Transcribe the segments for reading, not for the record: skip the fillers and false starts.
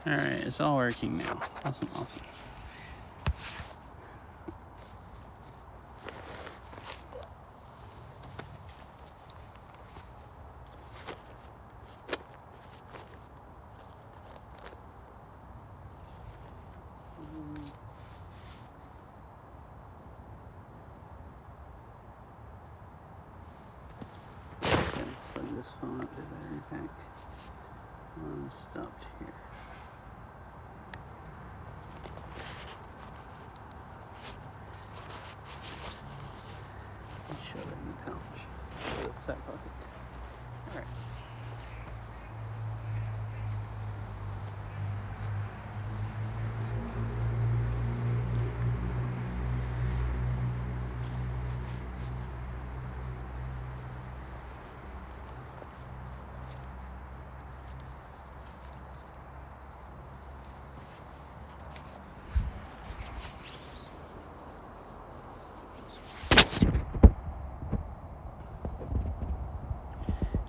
Alright, it's all working now. Awesome. Plug this phone up to the battery pack. I'm stopped here. Shove it in the pouch. Side pocket. Alright.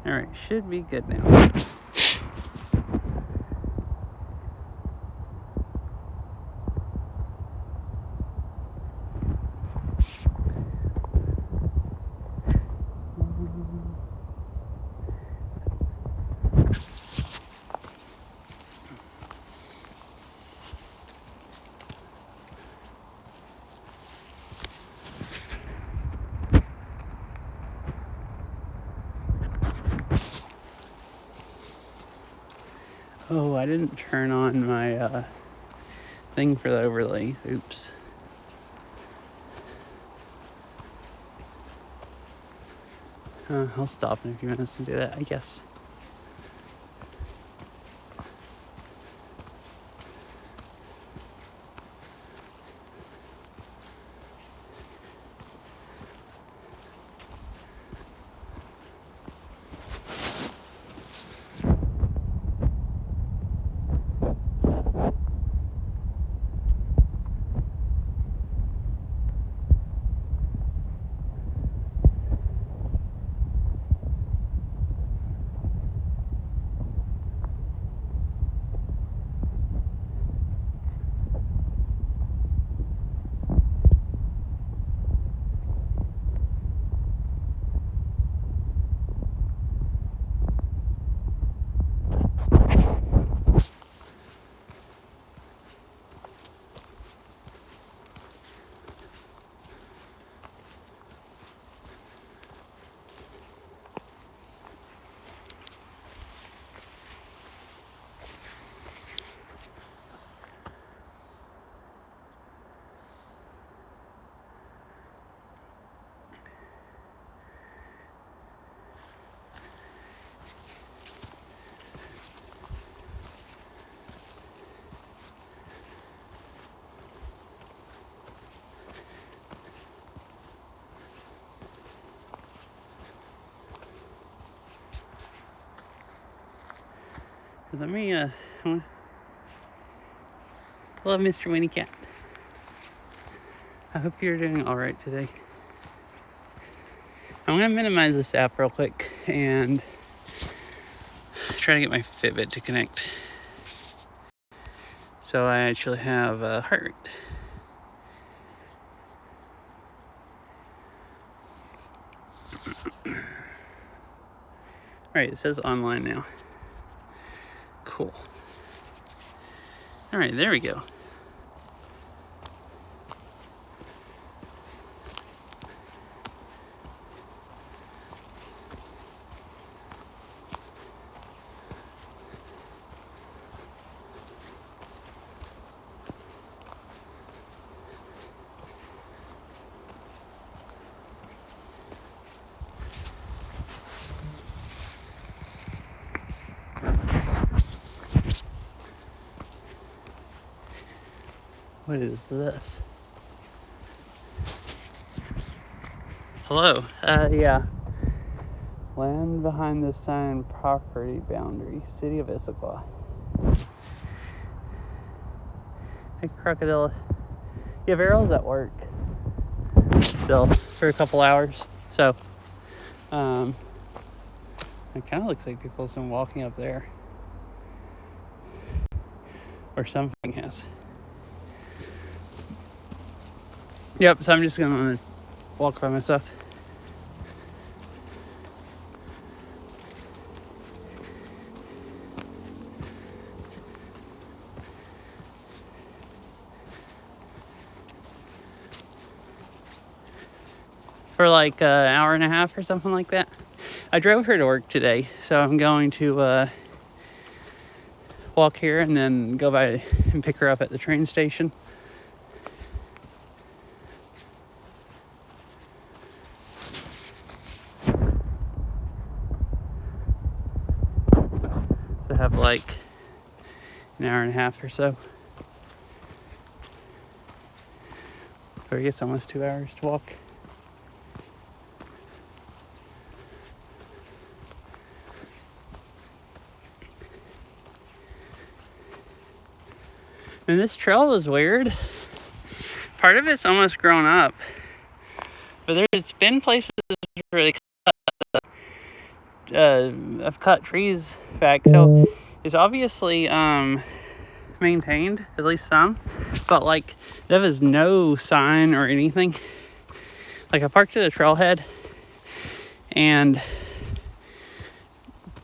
Alright, should be good now. Oh, I didn't turn on my thing for the overlay. Oops. I'll stop in a few minutes to do that, I guess. Let me, hello, Mr. Winnie Cat. I hope you're doing alright today. I'm gonna minimize this app real quick and try to get my Fitbit to connect. So I actually have a heart rate. Alright, it says online now. Cool. Alright, there we go. What is this? Hello. Yeah. Land behind the sign, property boundary, City of Issaquah. Hey, crocodile. You have arrows at work still for a couple hours. So, it kind of looks like people have been walking up there. Or something has. Yep, so I'm just gonna walk by myself. For like an hour and a half or something like that. I drove her to work today, so I'm going to walk here and then go by and pick her up at the train station. To have like an hour and a half or so. Or I guess almost 2 hours to walk. And this trail is weird. Part of it's almost grown up. But there's been places where I've cut trees back. So it's obviously maintained, at least some. But like there was no sign or anything. Like I parked at a trailhead and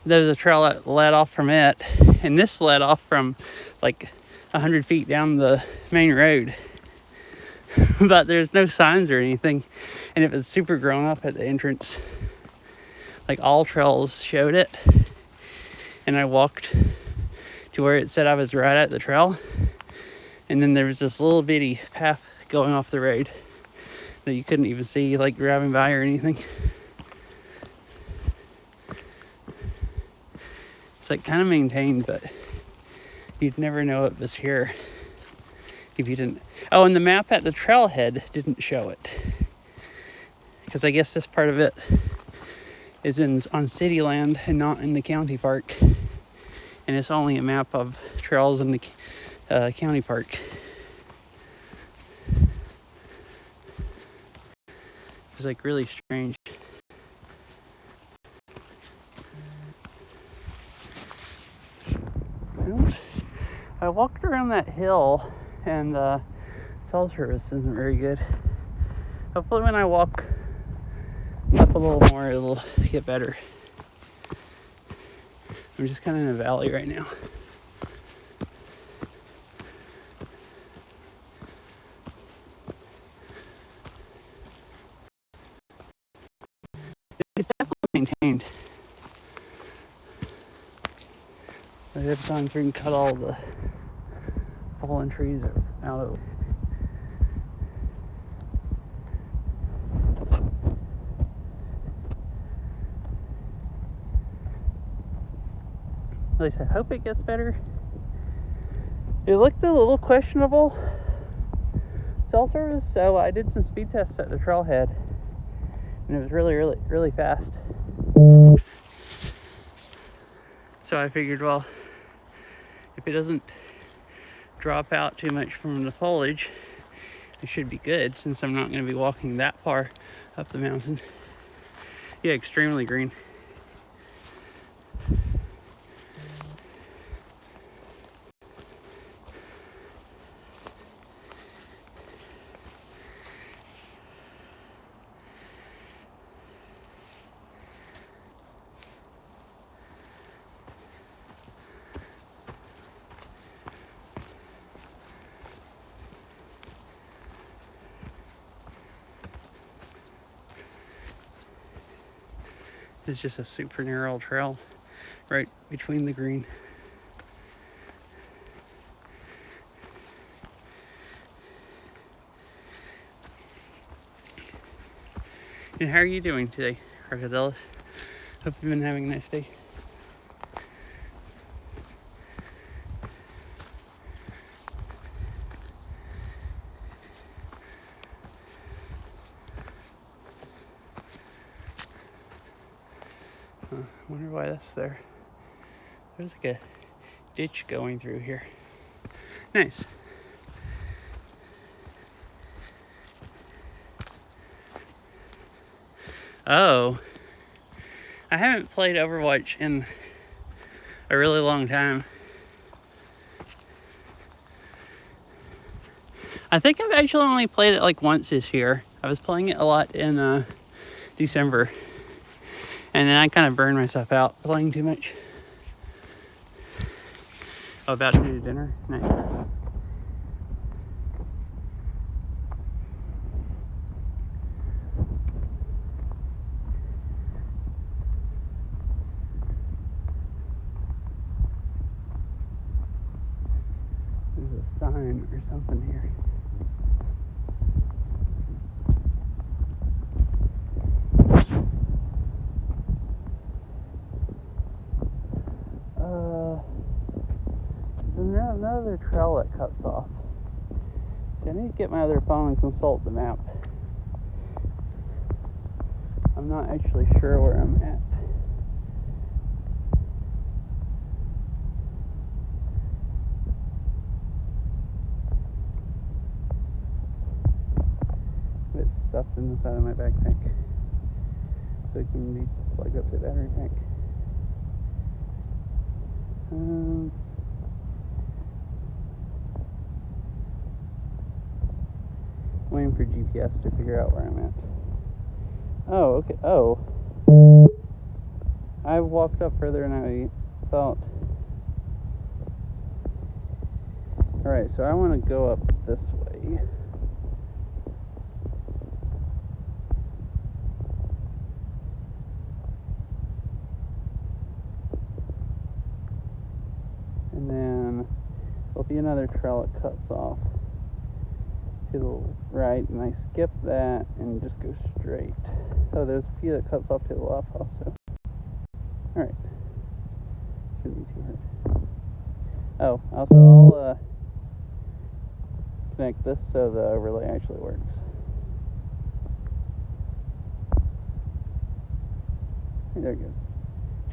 there was a trail that led off from it. And this led off from like 100 feet down the main road. But there's no signs or anything. And it was super grown up at the entrance. Like all trails showed it. And I walked to where it said I was right at the trail. And then there was this little bitty path going off the road that you couldn't even see like driving by or anything. It's like kind of maintained, but you'd never know it was here if you didn't. Oh, and the map at the trailhead didn't show it. Because I guess this part of it is on city land and not in the county park. And it's only a map of trails in the county park. It's like really strange. I walked around that hill and cell service isn't very good. Hopefully when I walk up a little more it'll get better. I'm just kind of in a valley right now. It's definitely maintained. I have times we can cut all the fallen trees out of. At least I hope it gets better. It looked a little questionable cell service, so I did some speed tests at the trailhead, and it was really fast. So I figured, well, if it doesn't drop out too much from the foliage, it should be good since I'm not going to be walking that far up the mountain. Yeah, extremely green. It's just a super narrow trail right between the green. And how are you doing today, Crocodilus? Hope you've been having a nice day. I wonder why that's there. There's like a ditch going through here. Nice. Oh. I haven't played Overwatch in a really long time. I think I've actually only played it like once this year. I was playing it a lot in December. And then I kind of burned myself out playing too much. Oh, about to do dinner? Nice. There's a sign or something here. There's another trail that cuts off. So I need to get my other phone and consult the map. I'm not actually sure where I'm at. It's stuffed in the side of my backpack, so it can be plugged up to the battery pack. Waiting for GPS to figure out where I'm at. Oh, okay. Oh. I walked up further than I thought. Alright, so I want to go up this way. And then there'll be another trail that cuts off to the right, and I skip that and just go straight. Oh, there's a few that cuts off to the left also. Alright. Shouldn't be too hard. Oh, also I'll connect this so the overlay actually works. There it goes.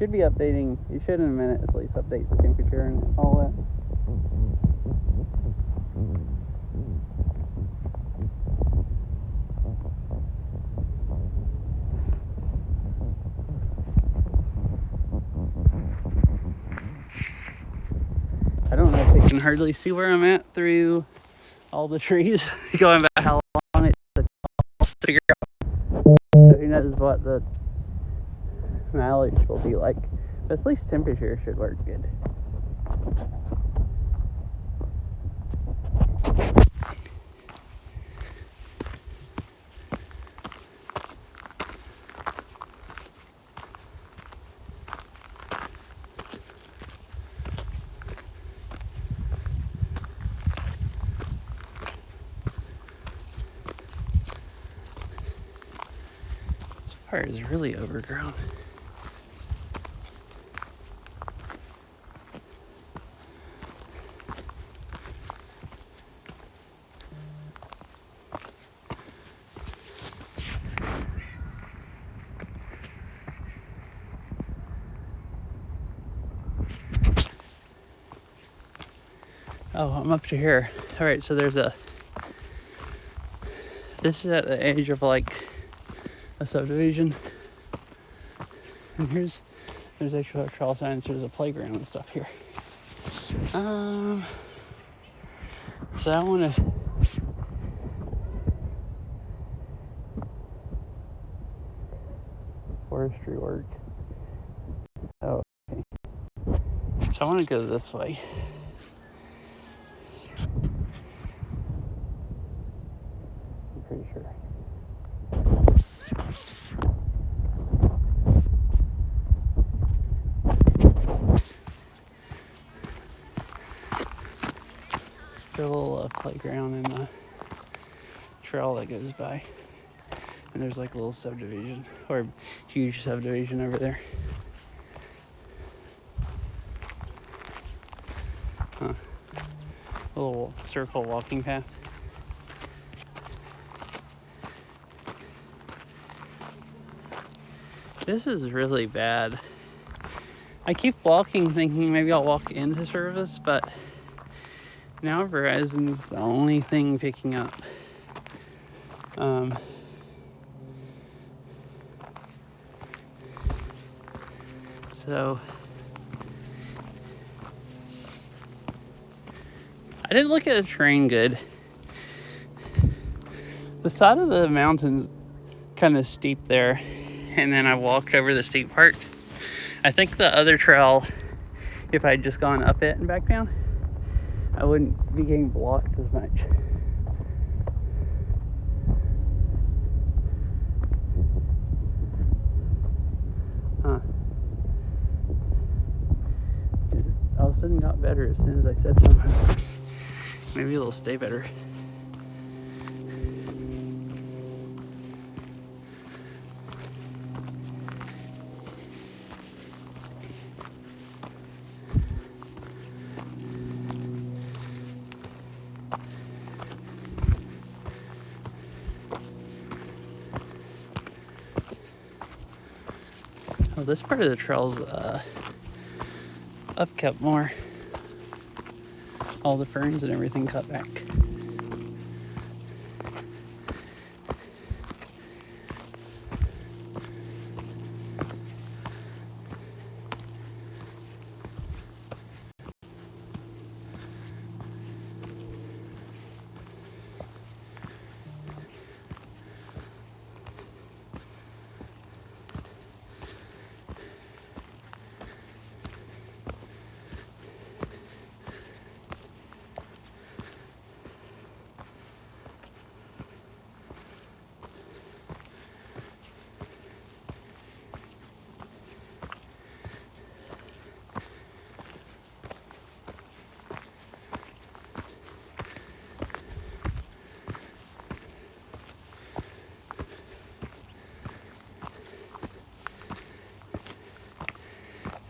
Should be updating. You should in a minute at least update the temperature and all that. I don't know if you can hardly see where I'm at through all the trees. Going back how long it took to figure out. So who knows what the mileage will be like. But at least temperature should work good. This part is really overgrown. Oh, I'm up to here. Alright, so this is at the edge of like a subdivision. And there's actually a trail signs, there's a playground and stuff here. So I wanna forestry work. Oh, okay. So I wanna go this way. Pretty sure. There's a little playground and a trail that goes by. And there's like a little subdivision, or huge subdivision over there. Huh. A little circle walking path. This is really bad. I keep walking thinking maybe I'll walk into service, but now Verizon's the only thing picking up. So I didn't look at the terrain good. The side of the mountain's kind of steep there, and then I walked over the steep part. I think the other trail, if I had just gone up it and back down, I wouldn't be getting blocked as much. Huh. It all of a sudden got better as soon as I said something. Maybe it'll stay better. Oh, this part of the trail's upkept more. All the ferns and everything cut back.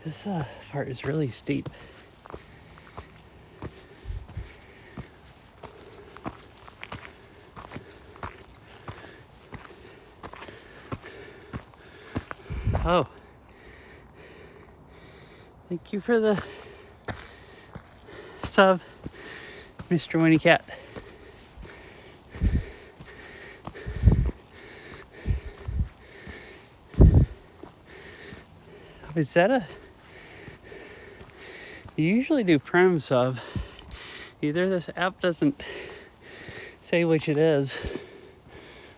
This part is really steep. Oh. Thank you for the sub, Mr. Winnie Cat. Is that a... You usually do Prime sub. Either this app doesn't say which it is,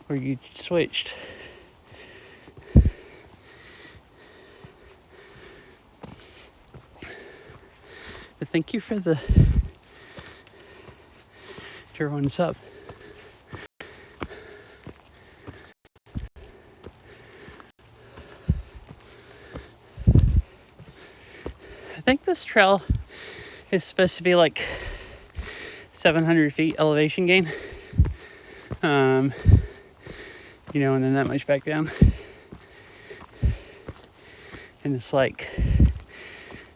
or you switched. But thank you for the tier 1 sub. I think this trail is supposed to be like 700 feet elevation gain. You know, and then that much back down. And it's like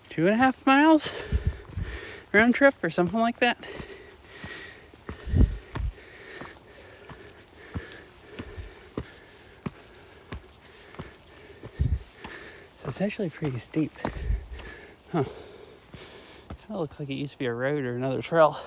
2.5 miles round trip or something like that. So it's actually pretty steep. Huh. Kind of looks like it used to be a road or another trail.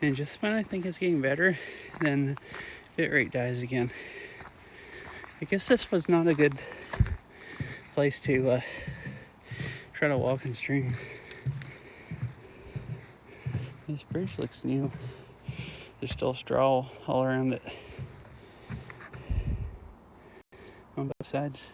And just when I think it's getting better, then bit rate dies again. I guess this was not a good place to try to walk and stream. This bridge looks new. There's still straw all around it on both sides.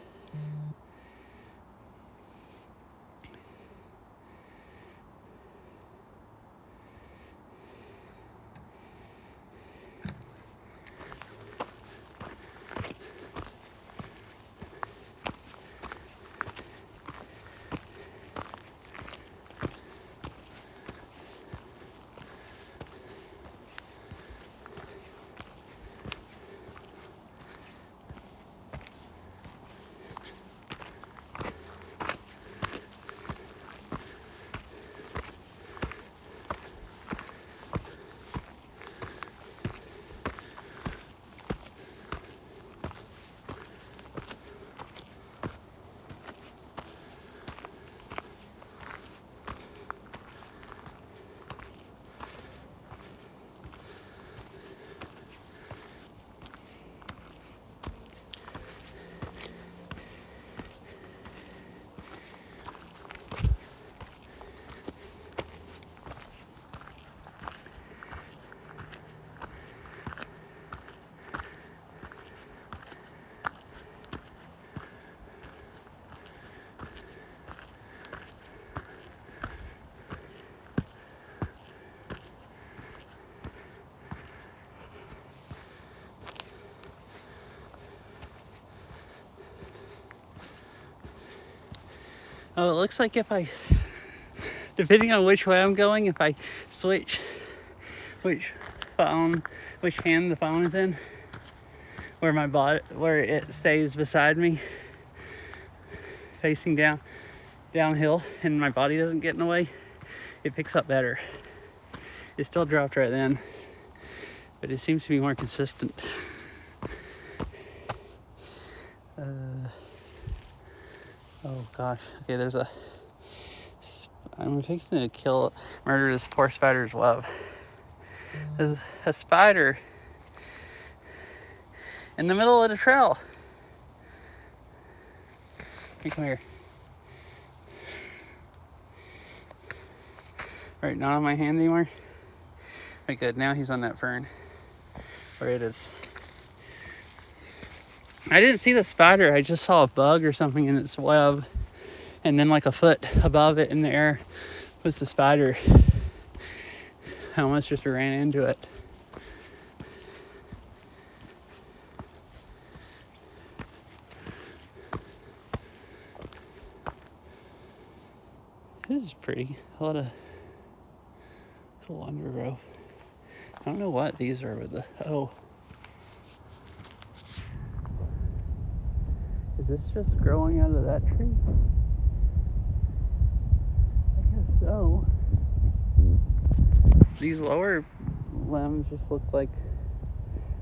Oh, it looks like if I, depending on which way I'm going, if I switch which hand the phone is in, where it stays beside me, facing downhill, and my body doesn't get in the way, it picks up better. It still dropped right then, but it seems to be more consistent. Oh gosh. Okay, I'm fixing to murder this poor spider's web. There's a spider in the middle of the trail. Hey, come here. Right, not on my hand anymore. Right, good. Now he's on that fern. Where it is. I didn't see the spider. I just saw a bug or something in its web. And then like a foot above it in the air was the spider. I almost just ran into it. This is pretty. A lot of cool undergrowth. I don't know what these are with the... Oh. Is this just growing out of that tree? I guess so. These lower limbs just look like...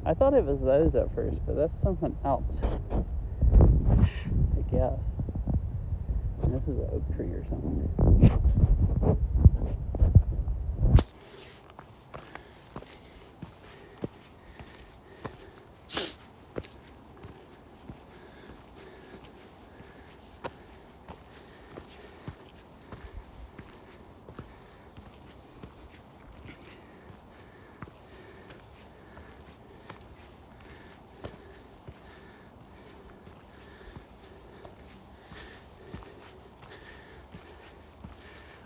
I thought it was those at first, but that's something else. I guess. And this is an oak tree or something.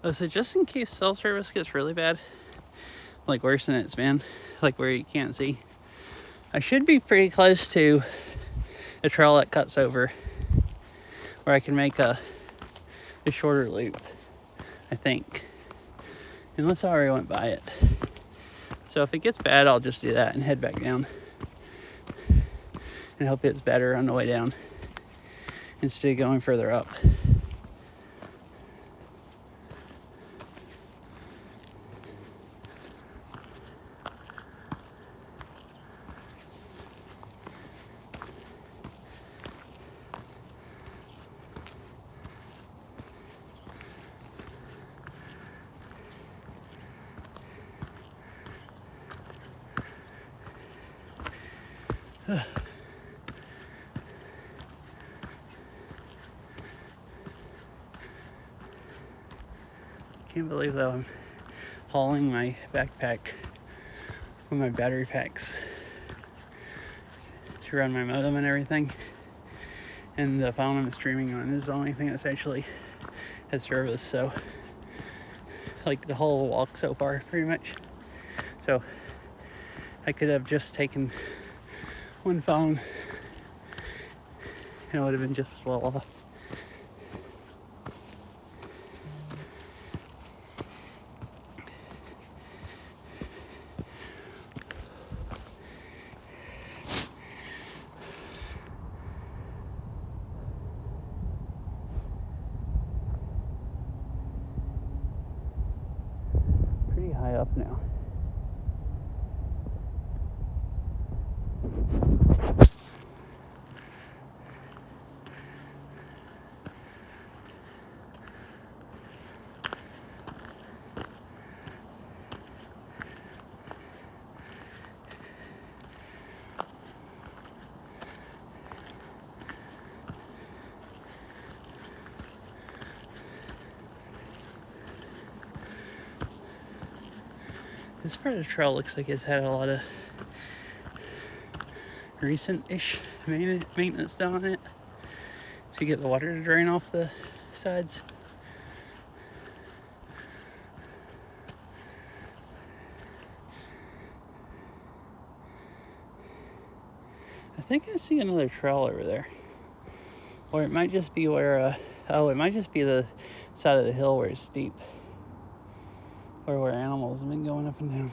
Oh, so just in case cell service gets really bad, like worse than it's been, like where you can't see, I should be pretty close to a trail that cuts over where I can make a shorter loop, I think. Unless I already went by it. So if it gets bad, I'll just do that and head back down. And hope it's better on the way down instead of going further up. Can't believe though I'm hauling my backpack with my battery packs to run my modem and everything, and the phone I'm streaming on is the only thing that's actually has service. So like the whole walk so far pretty much, so I could have just taken one phone and it would have been just as well off. Pretty high up now. This part of the trail looks like it's had a lot of recent-ish maintenance done on it to get the water to drain off the sides. I think I see another trail over there. Or it might just be where Oh, it might just be the side of the hill where it's steep, or where animals have been going up and down.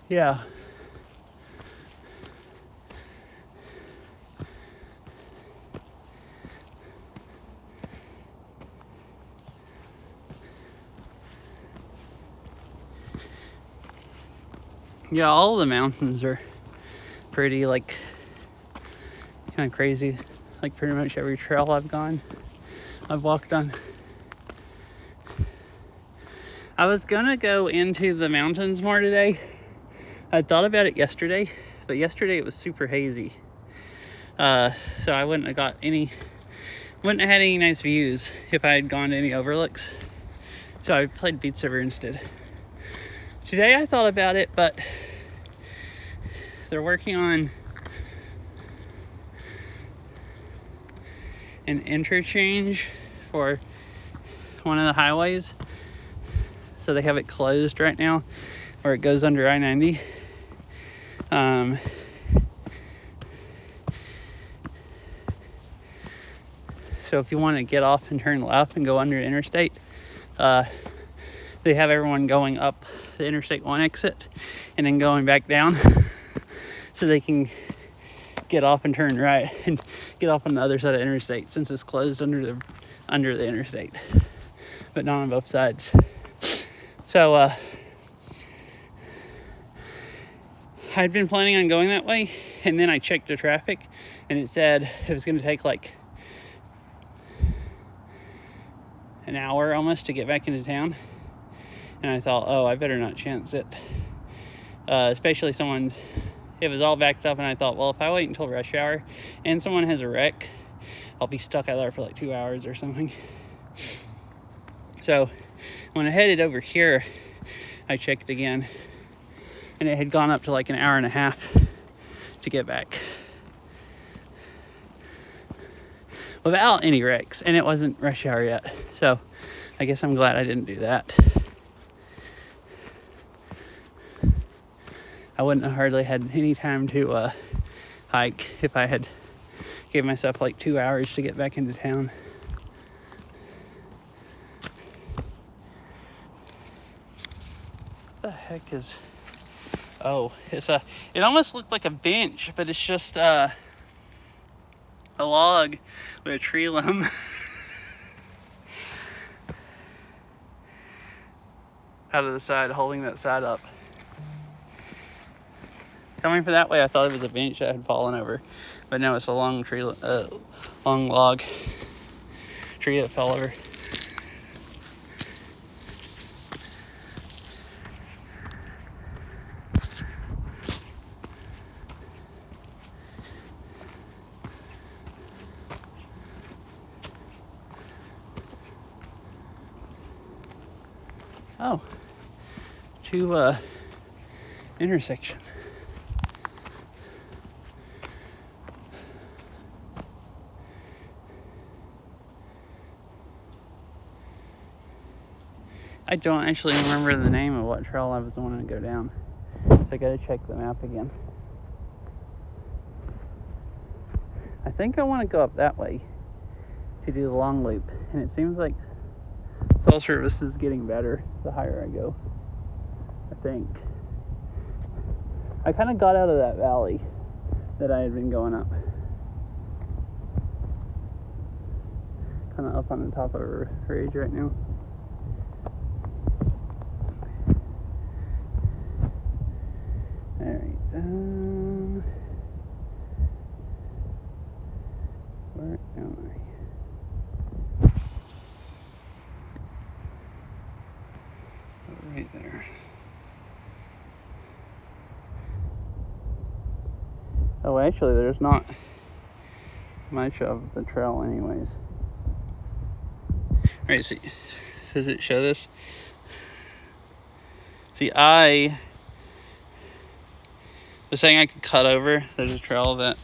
Yeah. Yeah, all the mountains are pretty, like, kind of crazy. Like, pretty much every trail I've walked on. I was gonna go into the mountains more today. I thought about it yesterday, but yesterday it was super hazy. So I wouldn't have had any nice views if I had gone to any overlooks. So I played Beat Saber instead. Today I thought about it, but they're working on an interchange for one of the highways. So they have it closed right now where it goes under I-90. So if you want to get off and turn left and go under the interstate, they have everyone going up the Interstate 1 exit and then going back down so they can get off and turn right and get off on the other side of the interstate, since it's closed under the interstate, but not on both sides. So I'd been planning on going that way, and then I checked the traffic and it said it was going to take like an hour almost to get back into town. And I thought, oh, I better not chance it. Especially it was all backed up, and I thought, well, if I wait until rush hour and someone has a wreck, I'll be stuck out there for like 2 hours or something. So when I headed over here, I checked again, and it had gone up to like an hour and a half to get back without any wrecks, and it wasn't rush hour yet. So I guess I'm glad I didn't do that. I wouldn't have hardly had any time to hike if I had gave myself like 2 hours to get back into town. What the heck is... Oh, it almost looked like a bench, but it's just a log with a tree limb. Out of the side, holding that side up. Coming from that way, I thought it was a bench that had fallen over, but no, it's a long log tree that fell over. Oh, to intersection. I don't actually remember the name of what trail I was wanting to go down, so I gotta check the map again. I think I want to go up that way to do the long loop, and it seems like cell service is getting better the higher I go, I think. I kind of got out of that valley that I had been going up. Kind of up on the top of a ridge right now. Alright, where am I? Right there. Oh, actually, there's not much of the trail anyways. Alright, see, does it show this? See, I was saying I could cut over. There's a trail that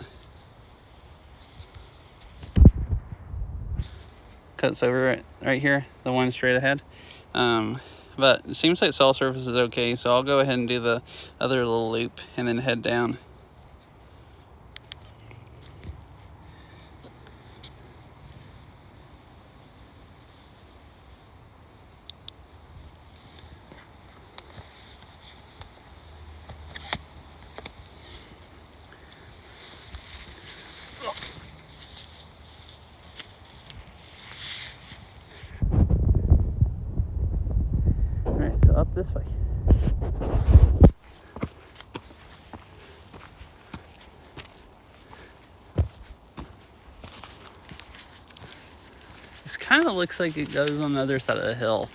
cuts over right here, the one straight ahead. But it seems like soil surface is okay, so I'll go ahead and do the other little loop and then head down. Alright, so up this way. This kind of looks like it goes on the other side of the hill.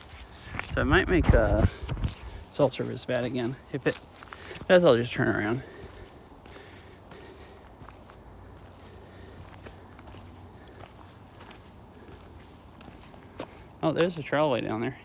So it might make soil surface bad again. If it does, I'll just turn around. Oh, there's a trail way down there.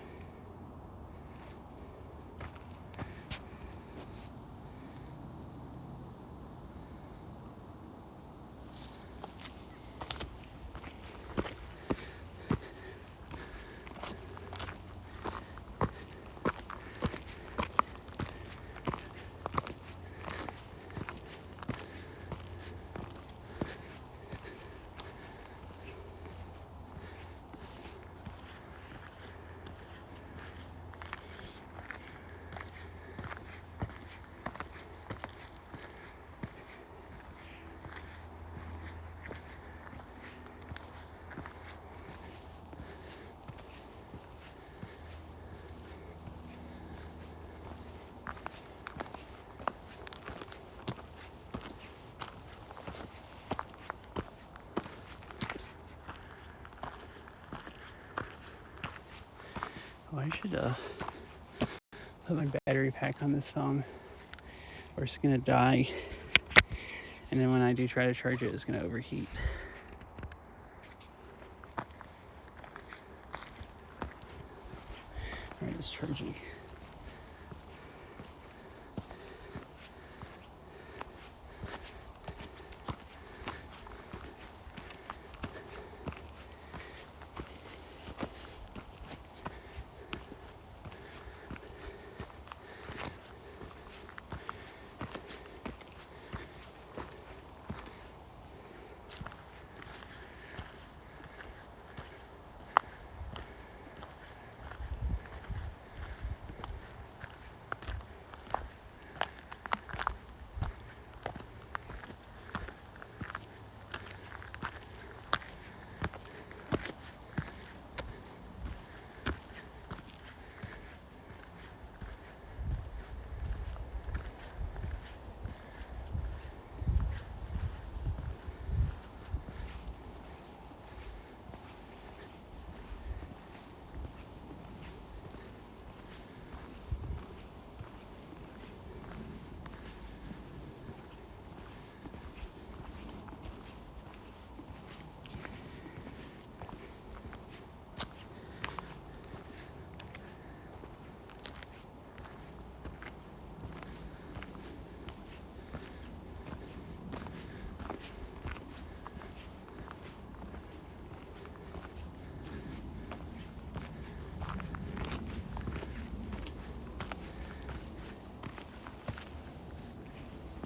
Oh, I should put my battery pack on this phone, or it's gonna die. And then when I do try to charge it, it's gonna overheat. Alright, it's charging.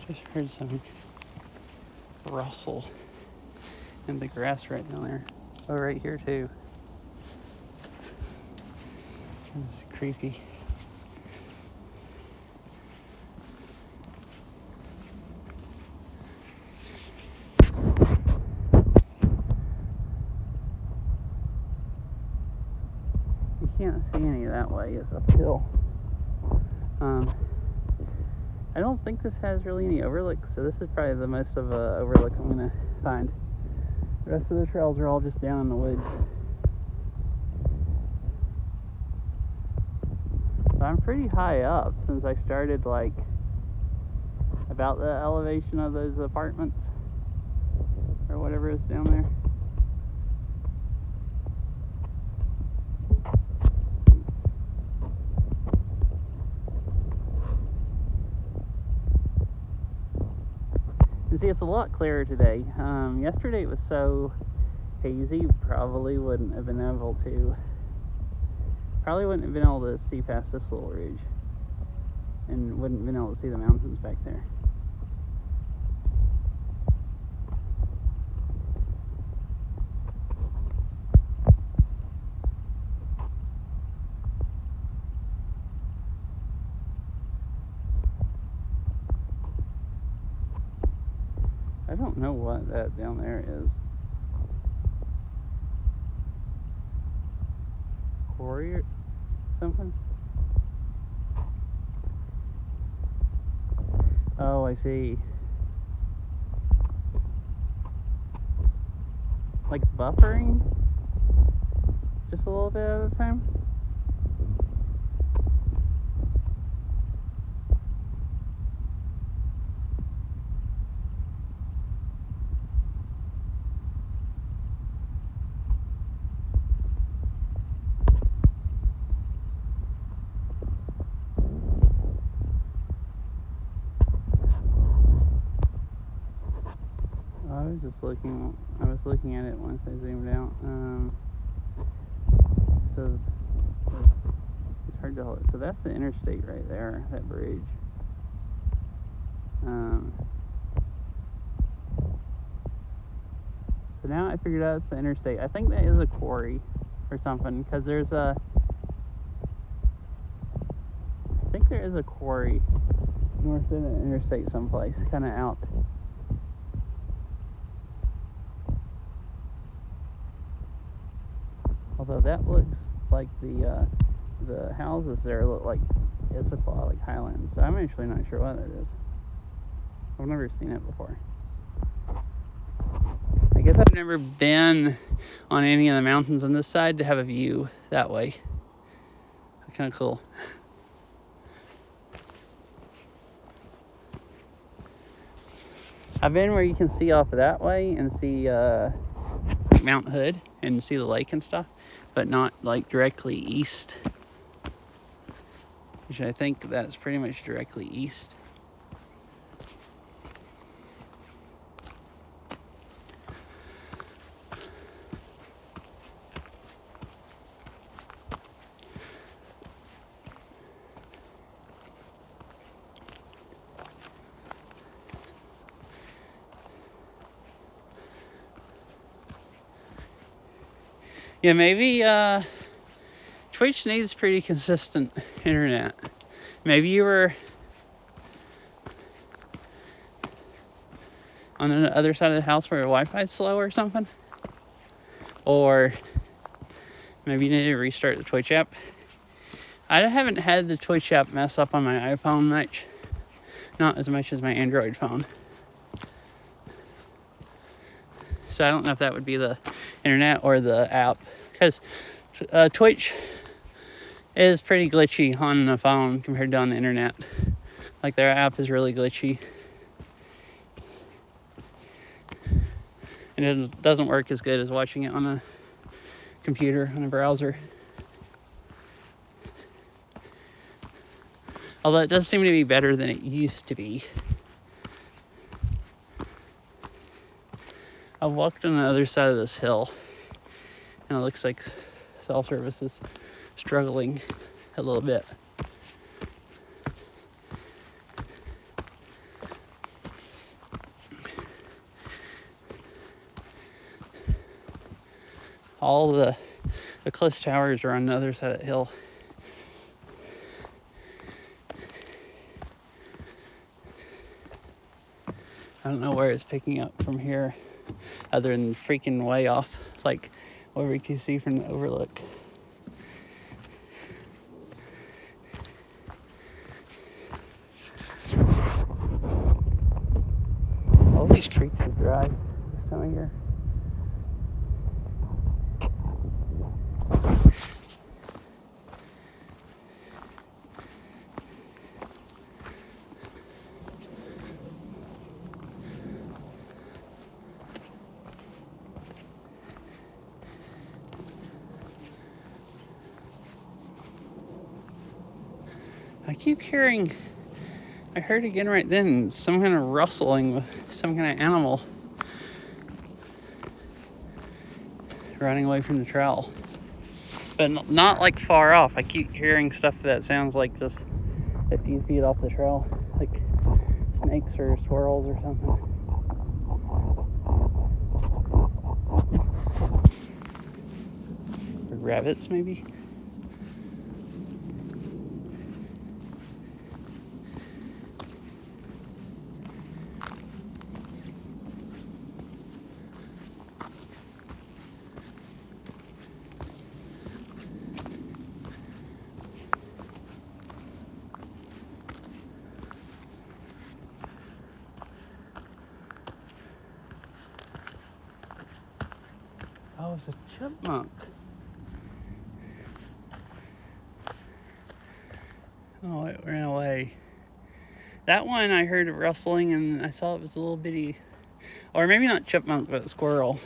Just heard some rustle in the grass right down there. Oh, right here too. It's creepy. You can't see any that way. It's uphill. I don't think this has really any overlooks, so this is probably the most of a overlook I'm gonna find. The rest of the trails are all just down in the woods. So I'm pretty high up since I started like about the elevation of those apartments or whatever is down there. And see, it's a lot clearer today. Yesterday it was so hazy, probably wouldn't have been able to see past this little ridge, and wouldn't have been able to see the mountains back there. I don't know what that down there is. Quarry or something? Oh, I see. Like buffering? Just a little bit at a time? I was looking at it once I zoomed out. So it's hard to hold it. So that's the interstate right there, that bridge. So now I figured out it's the interstate. I think that is a quarry or something, because there is a quarry north of the interstate someplace, kind of out. Although that looks like the houses there look like Issaquah, like Highlands. So I'm actually not sure what that is. I've never seen it before. I guess I've never been on any of the mountains on this side to have a view that way. It's kind of cool. I've been where you can see off of that way and see Mount Hood and see the lake and stuff, but not like directly east, which I think that's pretty much directly east. Yeah, maybe Twitch needs pretty consistent internet. Maybe you were on the other side of the house where the Wi-Fi is slow or something. Or maybe you need to restart the Twitch app. I haven't had the Twitch app mess up on my iPhone much. Not as much as my Android phone. So I don't know if that would be the internet or the app. Because Twitch is pretty glitchy on the phone compared to on the internet. Like their app is really glitchy. And it doesn't work as good as watching it on a computer, on a browser. Although it does seem to be better than it used to be. I walked on the other side of this hill, and it looks like cell service is struggling a little bit. All the close towers are on the other side of the hill. I don't know where it's picking up from here, other than freaking way off, like what we can see from the overlook. All these creeks are dry this time of year. I keep hearing, I heard again right then, some kind of rustling with some kind of animal running away from the trail. But not like far off. I keep hearing stuff that sounds like just 15 feet off the trail, like snakes or squirrels or something. Or rabbits, maybe. Oh, it's a chipmunk. Oh, it ran away. That one I heard it rustling and I saw it was a little bitty, or maybe not chipmunk, but squirrel.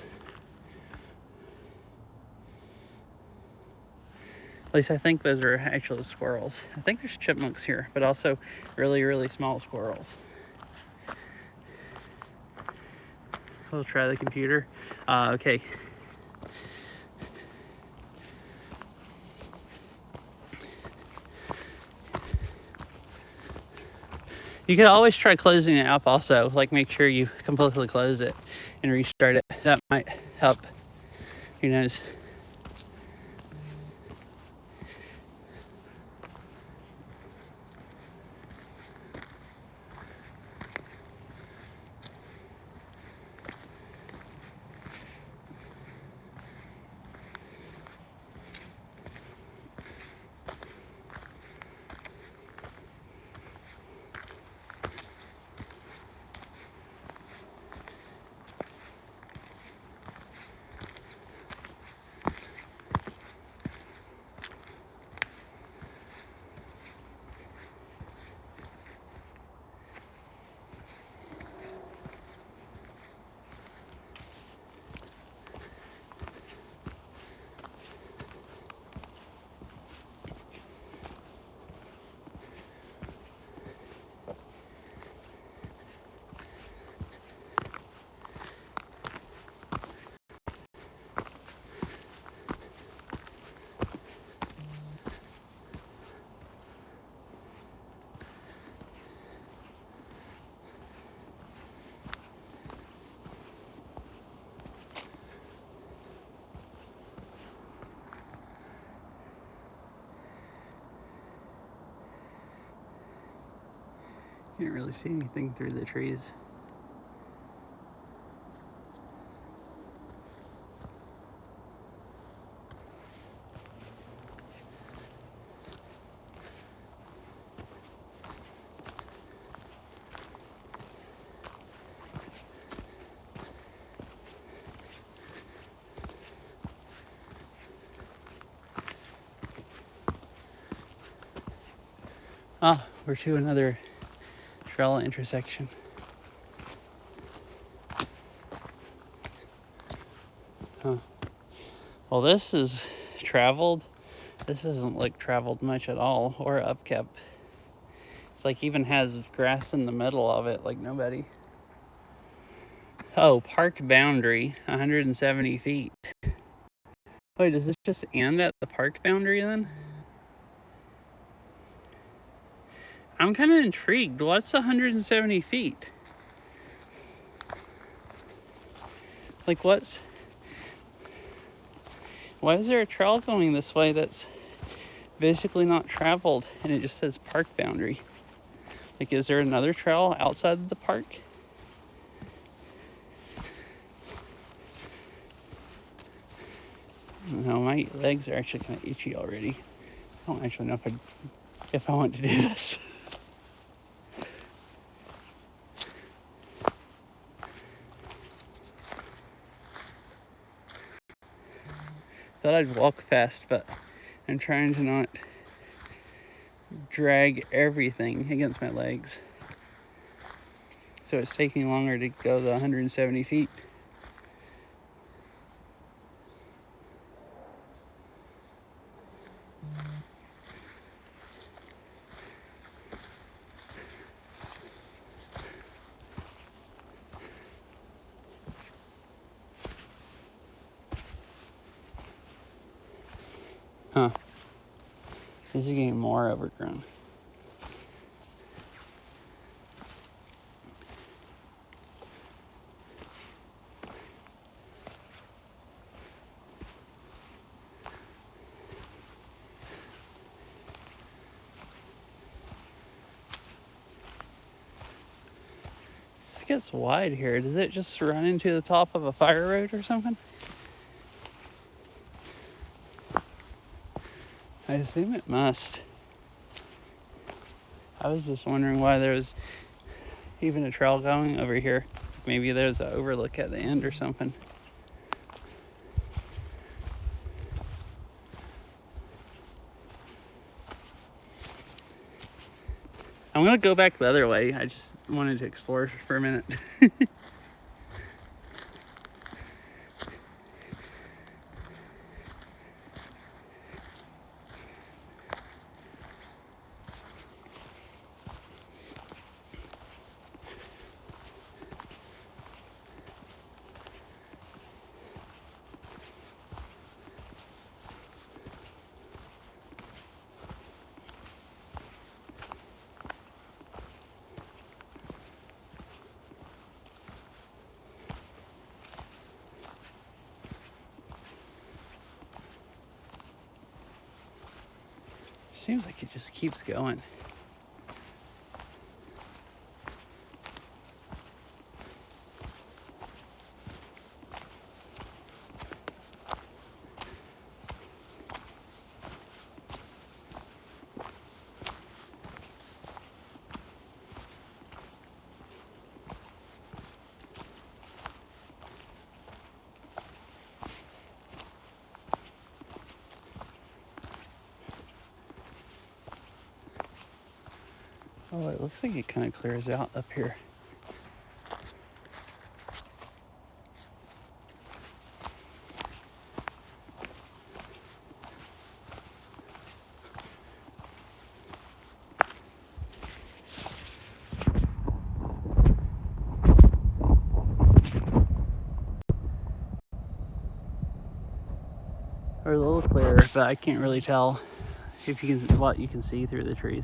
At least I think those are actually squirrels. I think there's chipmunks here, but also really, really small squirrels. We'll try the computer. Okay. You can always try closing it up also. Like make sure you completely close it and restart it. That might help. Who knows? Can't really see anything through the trees. Oh, we're to another trail intersection. Huh. Well, this is traveled. This doesn't look traveled much at all or upkept. It's like even has grass in the middle of it, like nobody. Oh, park boundary, 170 feet. Wait, does this just end at the park boundary then? I'm kind of intrigued. What's 170 feet? Like, why is there a trail going this way that's basically not traveled and it just says park boundary? Like, is there another trail outside of the park? I don't know, my legs are actually kind of itchy already. I don't actually know if I want to do this. Thought I'd walk fast, but I'm trying to not drag everything against my legs. So it's taking longer to go the 170 feet. Huh. This is getting more overgrown. This gets wide here. Does it just run into the top of a fire road or something? I assume it must. I was just wondering why there was even a trail going over here. Maybe there's an overlook at the end or something. I'm gonna go back the other way. I just wanted to explore for a minute. Seems like it just keeps going. Oh, it looks like it kind of clears out up here. Or a little clearer, but I can't really tell if you can what you can see through the trees.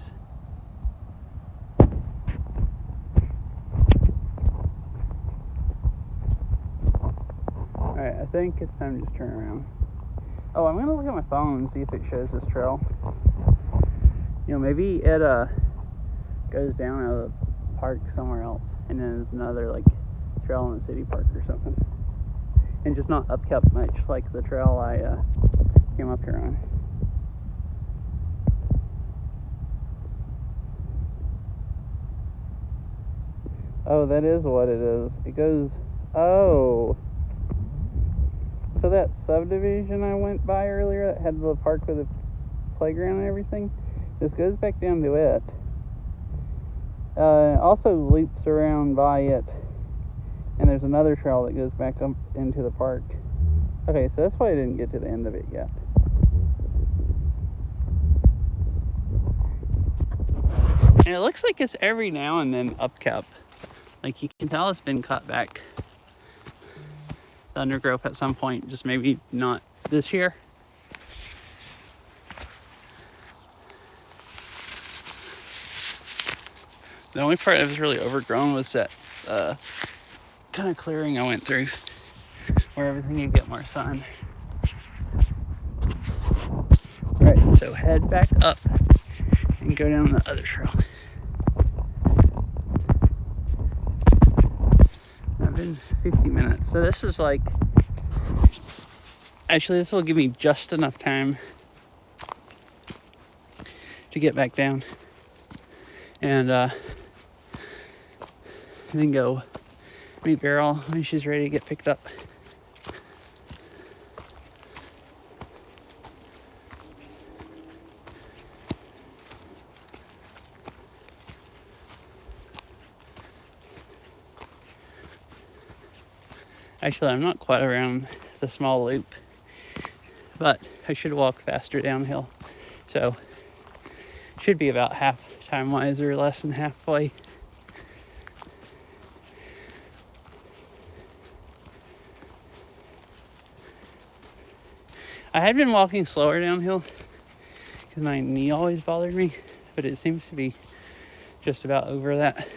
Alright, I think it's time to just turn around. Oh, I'm gonna look at my phone and see if it shows this trail. You know, maybe it goes down out of the park somewhere else, and then there's another like trail in the city park or something, and just not upkept much like the trail I came up here on. Oh, that is what it is. It goes, oh, so that subdivision I went by earlier that had the park with the playground and everything, this goes back down to it. Also loops around by it, and there's another trail that goes back up into the park. Okay, so that's why I didn't get to the end of it yet. And it looks like it's every now and then upkept. Like you can tell it's been cut back. The undergrowth at some point, just maybe not this year. The only part that was really overgrown was that kind of clearing I went through where everything could get more sun. Alright, so head back up and go down the other trail. I've been 50 minutes, so this is like, actually this will give me just enough time to get back down and then go meet Beryl when she's ready to get picked up. Actually, I'm not quite around the small loop, but I should walk faster downhill. So, should be about half time-wise or less than halfway. I had been walking slower downhill because my knee always bothered me, but it seems to be just about over that.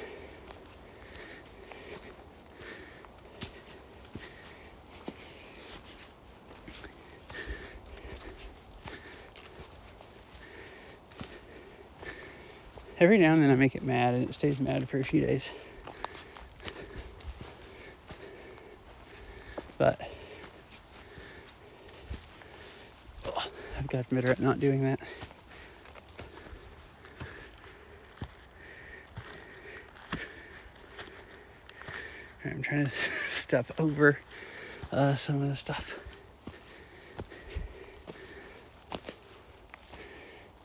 Every now and then I make it mad, and it stays mad for a few days. But I've gotten better at not doing that. I'm trying to step over some of the stuff.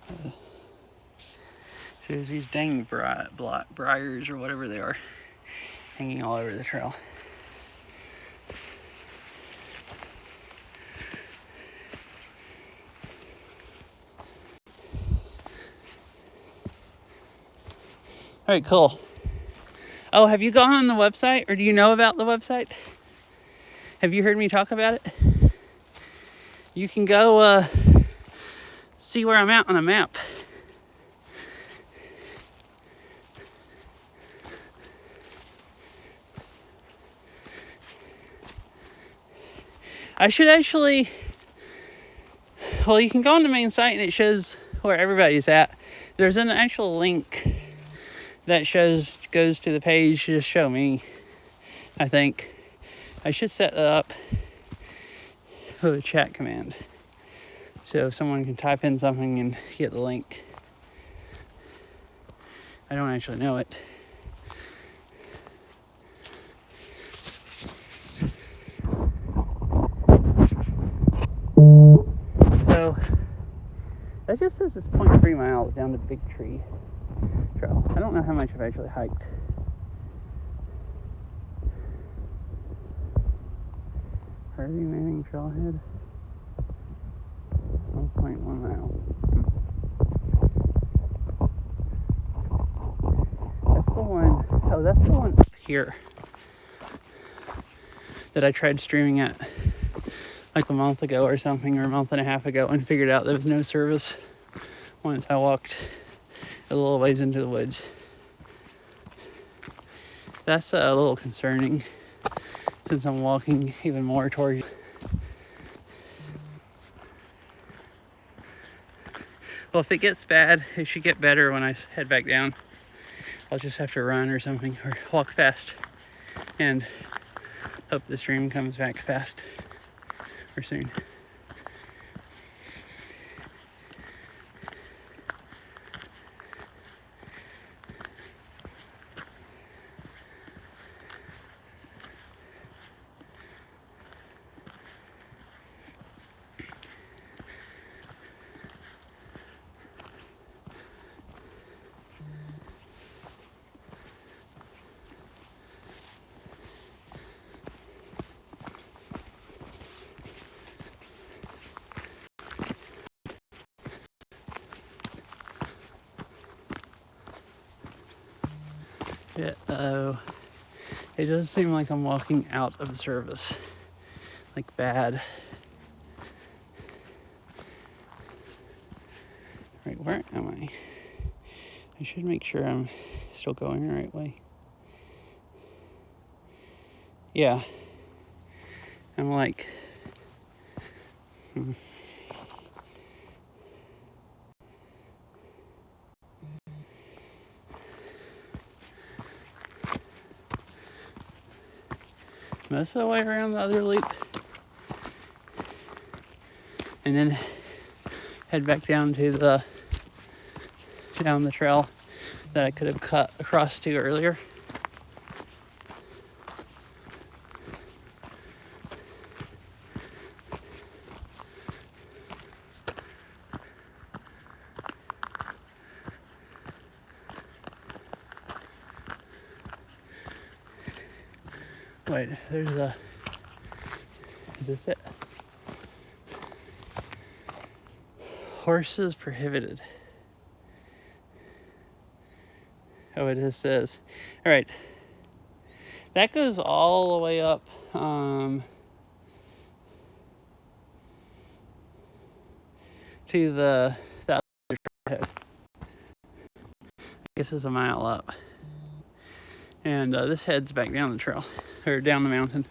So there's these dang briars or whatever they are hanging all over the trail. All right, cool. Oh, have you gone on the website, or do you know about the website? Have you heard me talk about it? You can go see where I'm at on a map. I should actually, well, you can go on the main site and it shows where everybody's at. There's an actual link that goes to the page to show me, I think. I should set it up with a chat command, so someone can type in something and get the link. I don't actually know it. So that just says it's 0.3 miles down the Big Tree Trail. I don't know how much I've actually hiked. Harvey Manning Trailhead, 1.1 miles. That's the one. Oh, that's the one up here that I tried streaming at like a month ago or something, or a month and a half ago, and figured out there was no service once I walked a little ways into the woods. That's a little concerning, since I'm walking even more towards. Well, if it gets bad, it should get better when I head back down. I'll just have to run or something, or walk fast, and hope the stream comes back fast or soon. Yeah, it does seem like I'm walking out of service, like bad. Right, where am I? I should make sure I'm still going the right way. Yeah, I'm like, most of the way around the other loop, and then head back down to the trail that I could have cut across to earlier. Wait, there's a, is this it? Horses prohibited. Oh, it just says. All right. That goes all the way up. To the ahead. I guess it's a mile up. And this heads back down the trail, or down the mountain.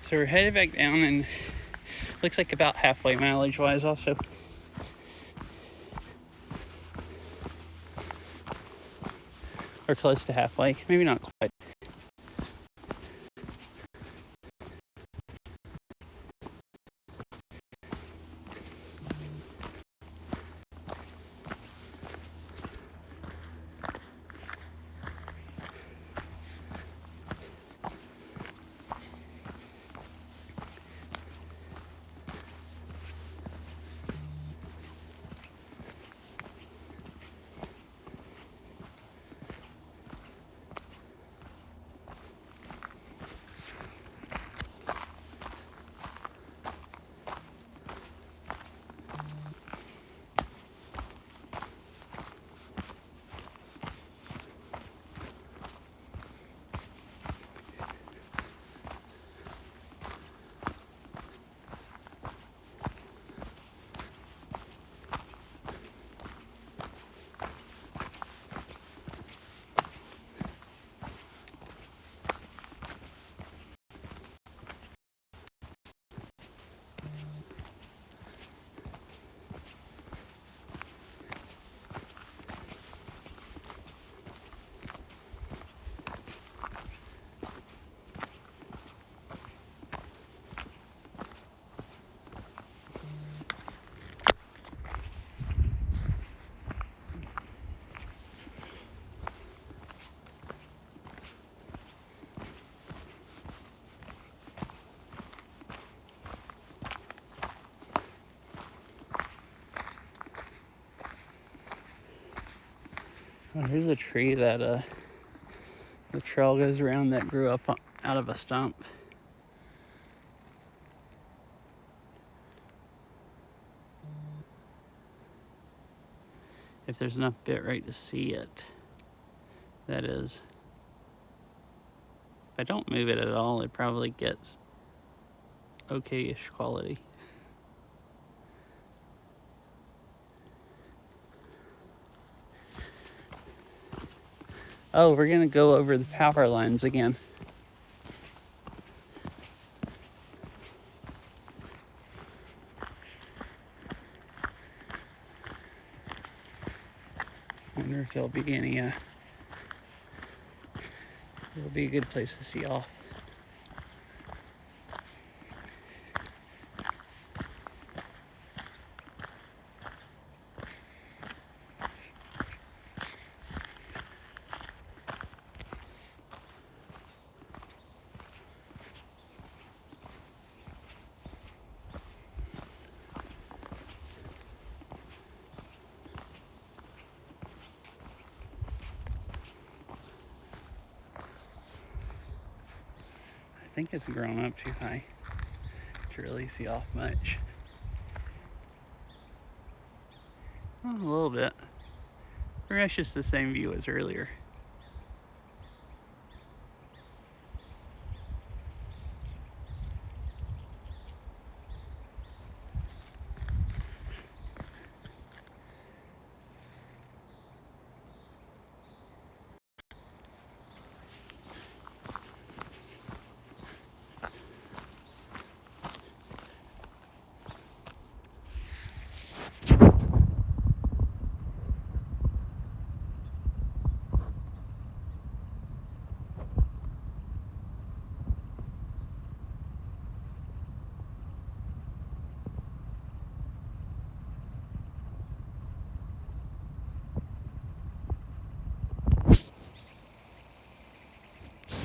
So we're headed back down, and looks like about halfway mileage-wise also. Or close to halfway, maybe not quite. Oh, here's a tree that the trail goes around that grew up out of a stump. If there's enough bit rate to see it, that is. If I don't move it at all, it probably gets okay-ish quality. Oh, we're gonna go over the power lines again. I wonder if there'll be any, it'll be a good place to see off. I think it's grown up too high to really see off much. Oh, a little bit. Or that's just the same view as earlier.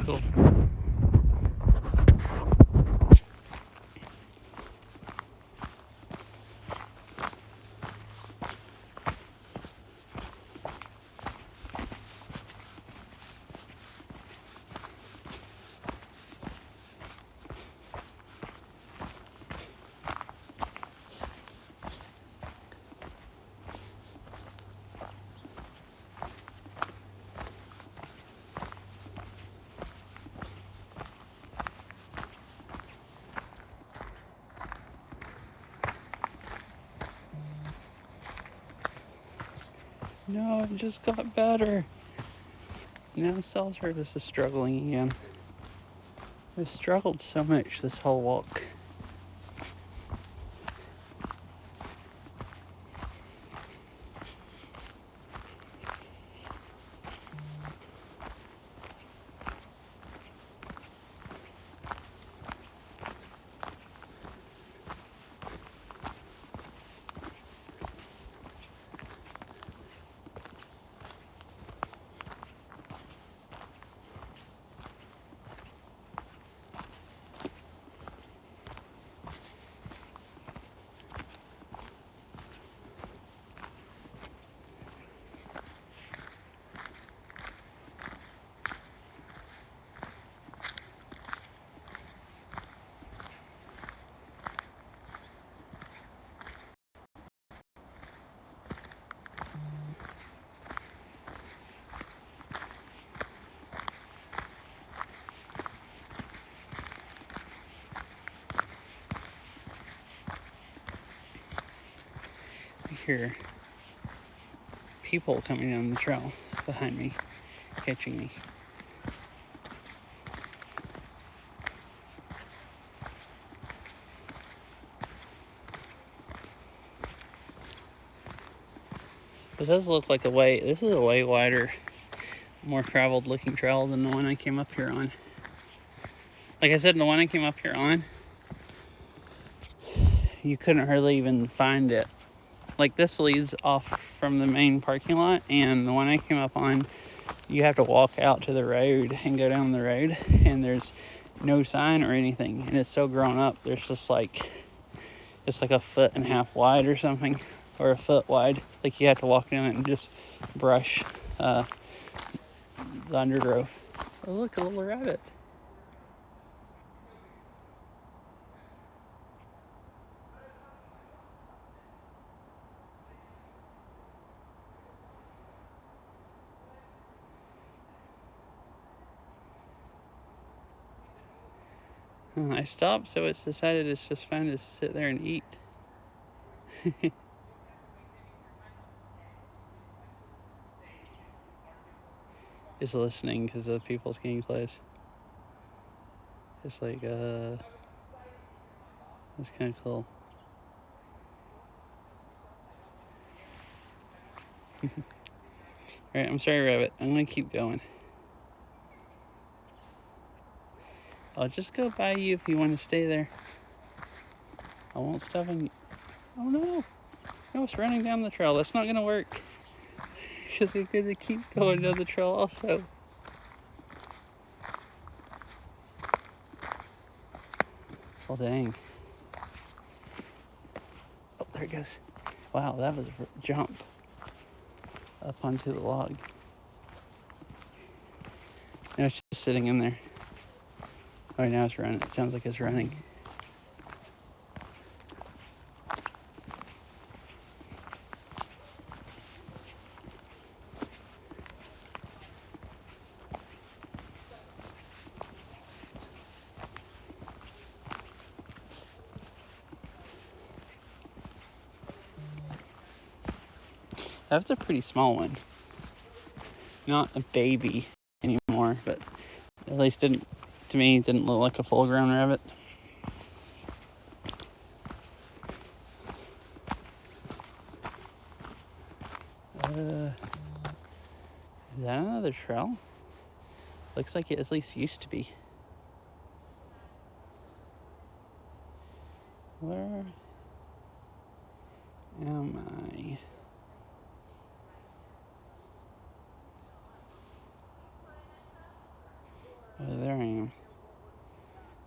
Cool. No, it just got better. Now cell service is struggling again. I've struggled so much this whole walk. I hear people coming down the trail behind me, catching me. It does look like this is a way wider, more traveled looking trail than the one I came up here on. Like I said, the one I came up here on, you couldn't hardly even find it. Like this leads off from the main parking lot, and the one I came up on, you have to walk out to the road and go down the road, and there's no sign or anything, and it's so grown up, there's just like, it's like 1.5 feet wide or something, or 1 foot wide. Like you have to walk down it and just brush the undergrowth. Oh look, a little rabbit. I stopped, so it's decided it's just fine to sit there and eat. It's listening because the people's getting close. It's like, that's kind of cool. Alright, I'm sorry, rabbit. I'm gonna keep going. I'll just go by you if you want to stay there. I won't stop on you. Oh no! No, it's running down the trail. That's not gonna work. Because we're gonna keep going down the trail also. Oh dang. Oh, there it goes. Wow, that was a jump up onto the log. Now it's just sitting in there. Oh, now it's running. It sounds like it's running. That's a pretty small one. Not a baby anymore, but at least to me, didn't look like a full-grown rabbit. Is that another trail? Looks like it at least used to be. Where am I? Oh, there I am.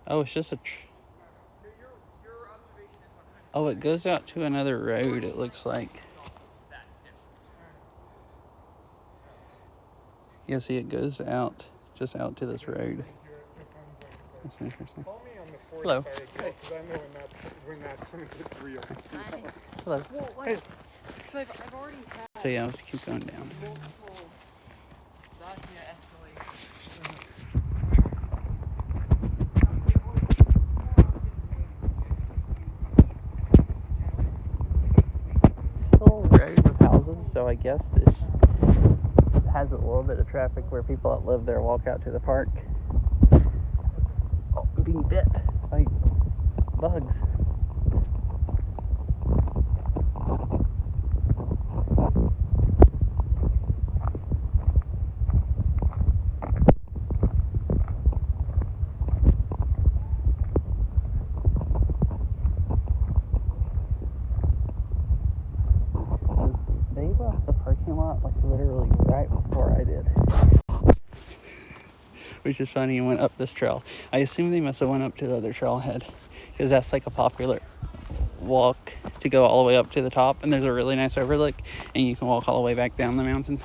Oh, it's just oh, it goes out to another road, it looks like. Yeah, see, it goes out, just out to this road. That's interesting. Hello. Hello. Hey. I've already had So yeah, let's keep going down. Still a road of houses, so I guess it's has a little bit of traffic where people that live there walk out to the park. Oh, I'm being bit by bugs. They left the parking lot like literally right before I did. Which is funny, and went up this trail. I assume they must have went up to the other trailhead, because that's like a popular walk to go all the way up to the top, and there's a really nice overlook, and you can walk all the way back down the mountain.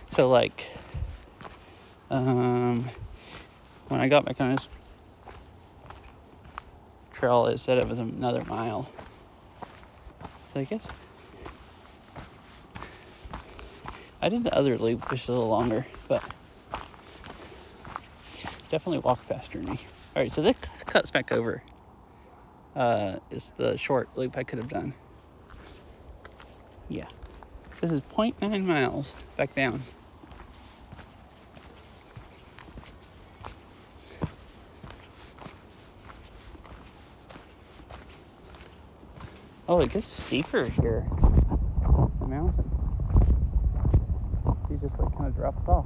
So like, when I got back on this trail, it said it was another mile. So I guess I did the other loop, which is a little longer, but definitely walk faster than me. All right, so this cuts back over. It's the short loop I could have done. Yeah. This is 0.9 miles back down. Oh, it gets steeper here. The mountain. It just like kind of drops off.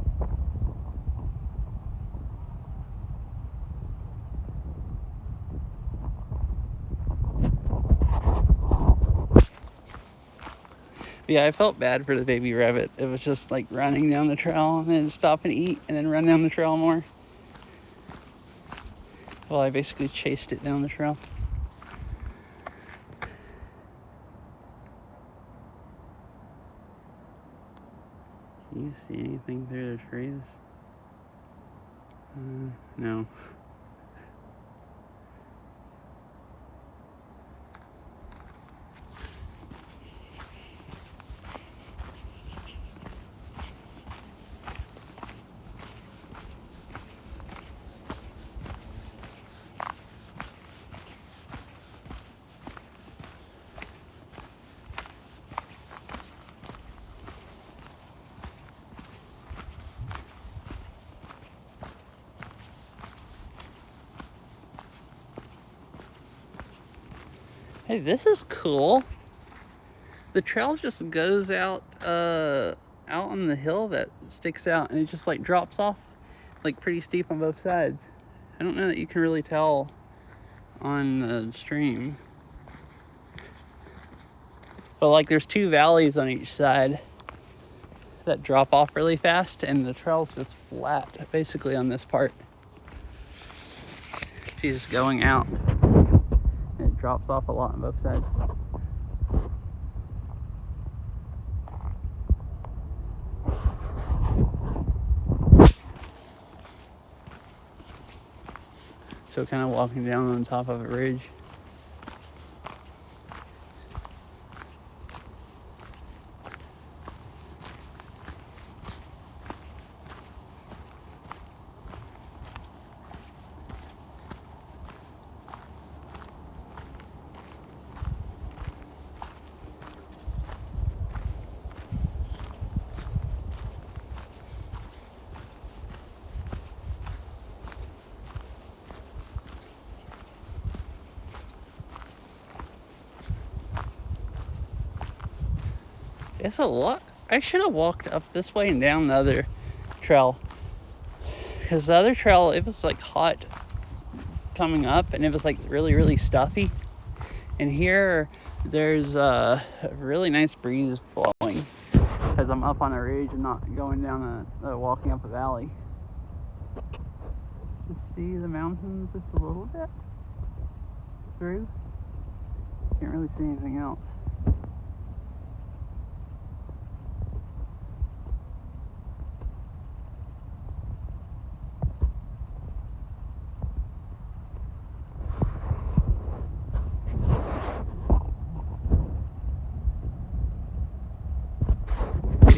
Yeah, I felt bad for the baby rabbit. It was just like running down the trail and then stop and eat and then run down the trail more. Well, I basically chased it down the trail. Can you see anything through the trees? No. Hey, this is cool. The trail just goes out on the hill that sticks out, and it just like drops off like pretty steep on both sides. I don't know that you can really tell on the stream. But like there's two valleys on each side that drop off really fast, and the trail's just flat basically on this part. See, it's going out. It drops off a lot on both sides. So kind of walking down on top of a ridge. It's a lot. I should have walked up this way and down the other trail. Because the other trail, it was like hot coming up and it was like really, really stuffy. And here, there's a really nice breeze blowing. Because I'm up on a ridge and not going down walking up a valley. Just see the mountains just a little bit through. Can't really see anything else.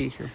Here.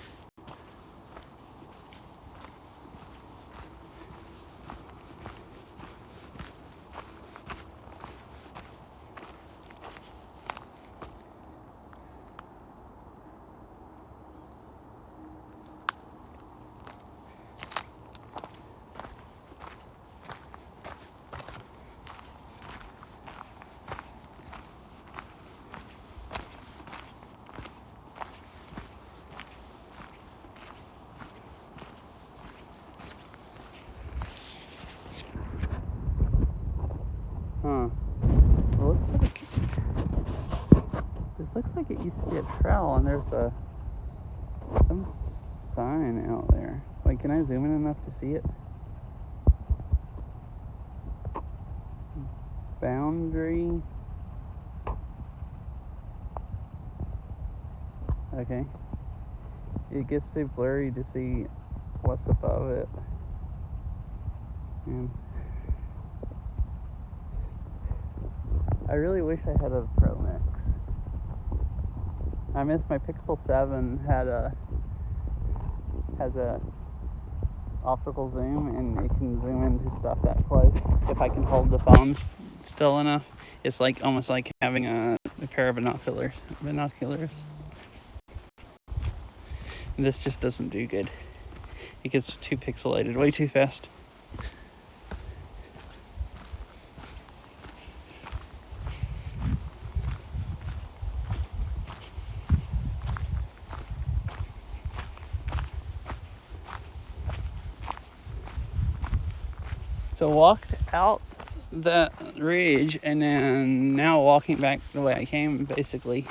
like it used to be a trail, and there's some sign out there. Like, can I zoom in enough to see it? Boundary. Okay. It gets too blurry to see what's above it. And I really wish I had a Pro Max. I miss my Pixel 7 has a optical zoom, and it can zoom into stuff that close. If I can hold the phone still enough, it's like almost like having a pair of binoculars. And this just doesn't do good. It gets too pixelated way too fast. So walked out that ridge, and then now walking back the way I came, basically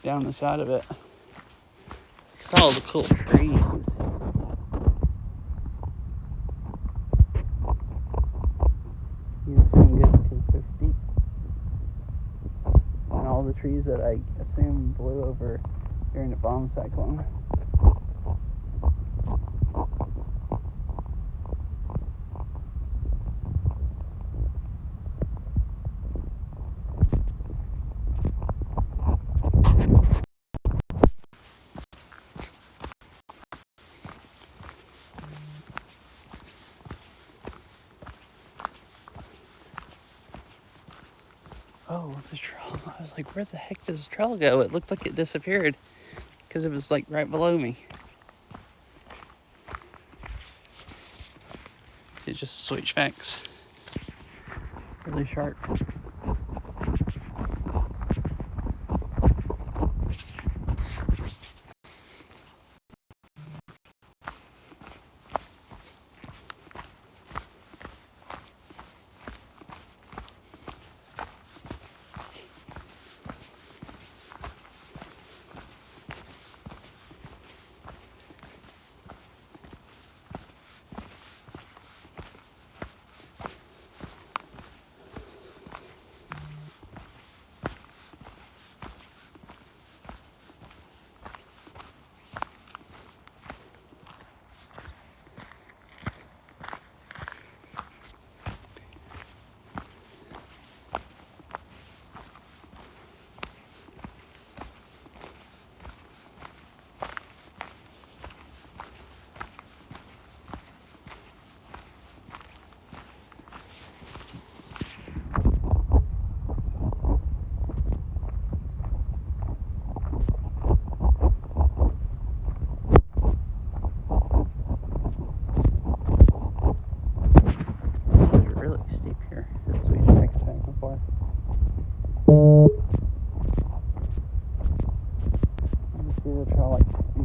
down the side of it. Look at all the cool trees. You know, sound good because they're steep. And all the trees that I assume blew over during the bomb cyclone. Oh, the trail. I was like, where the heck did this trail go? It looked like it disappeared because it was like right below me. It just switched facts. Really sharp.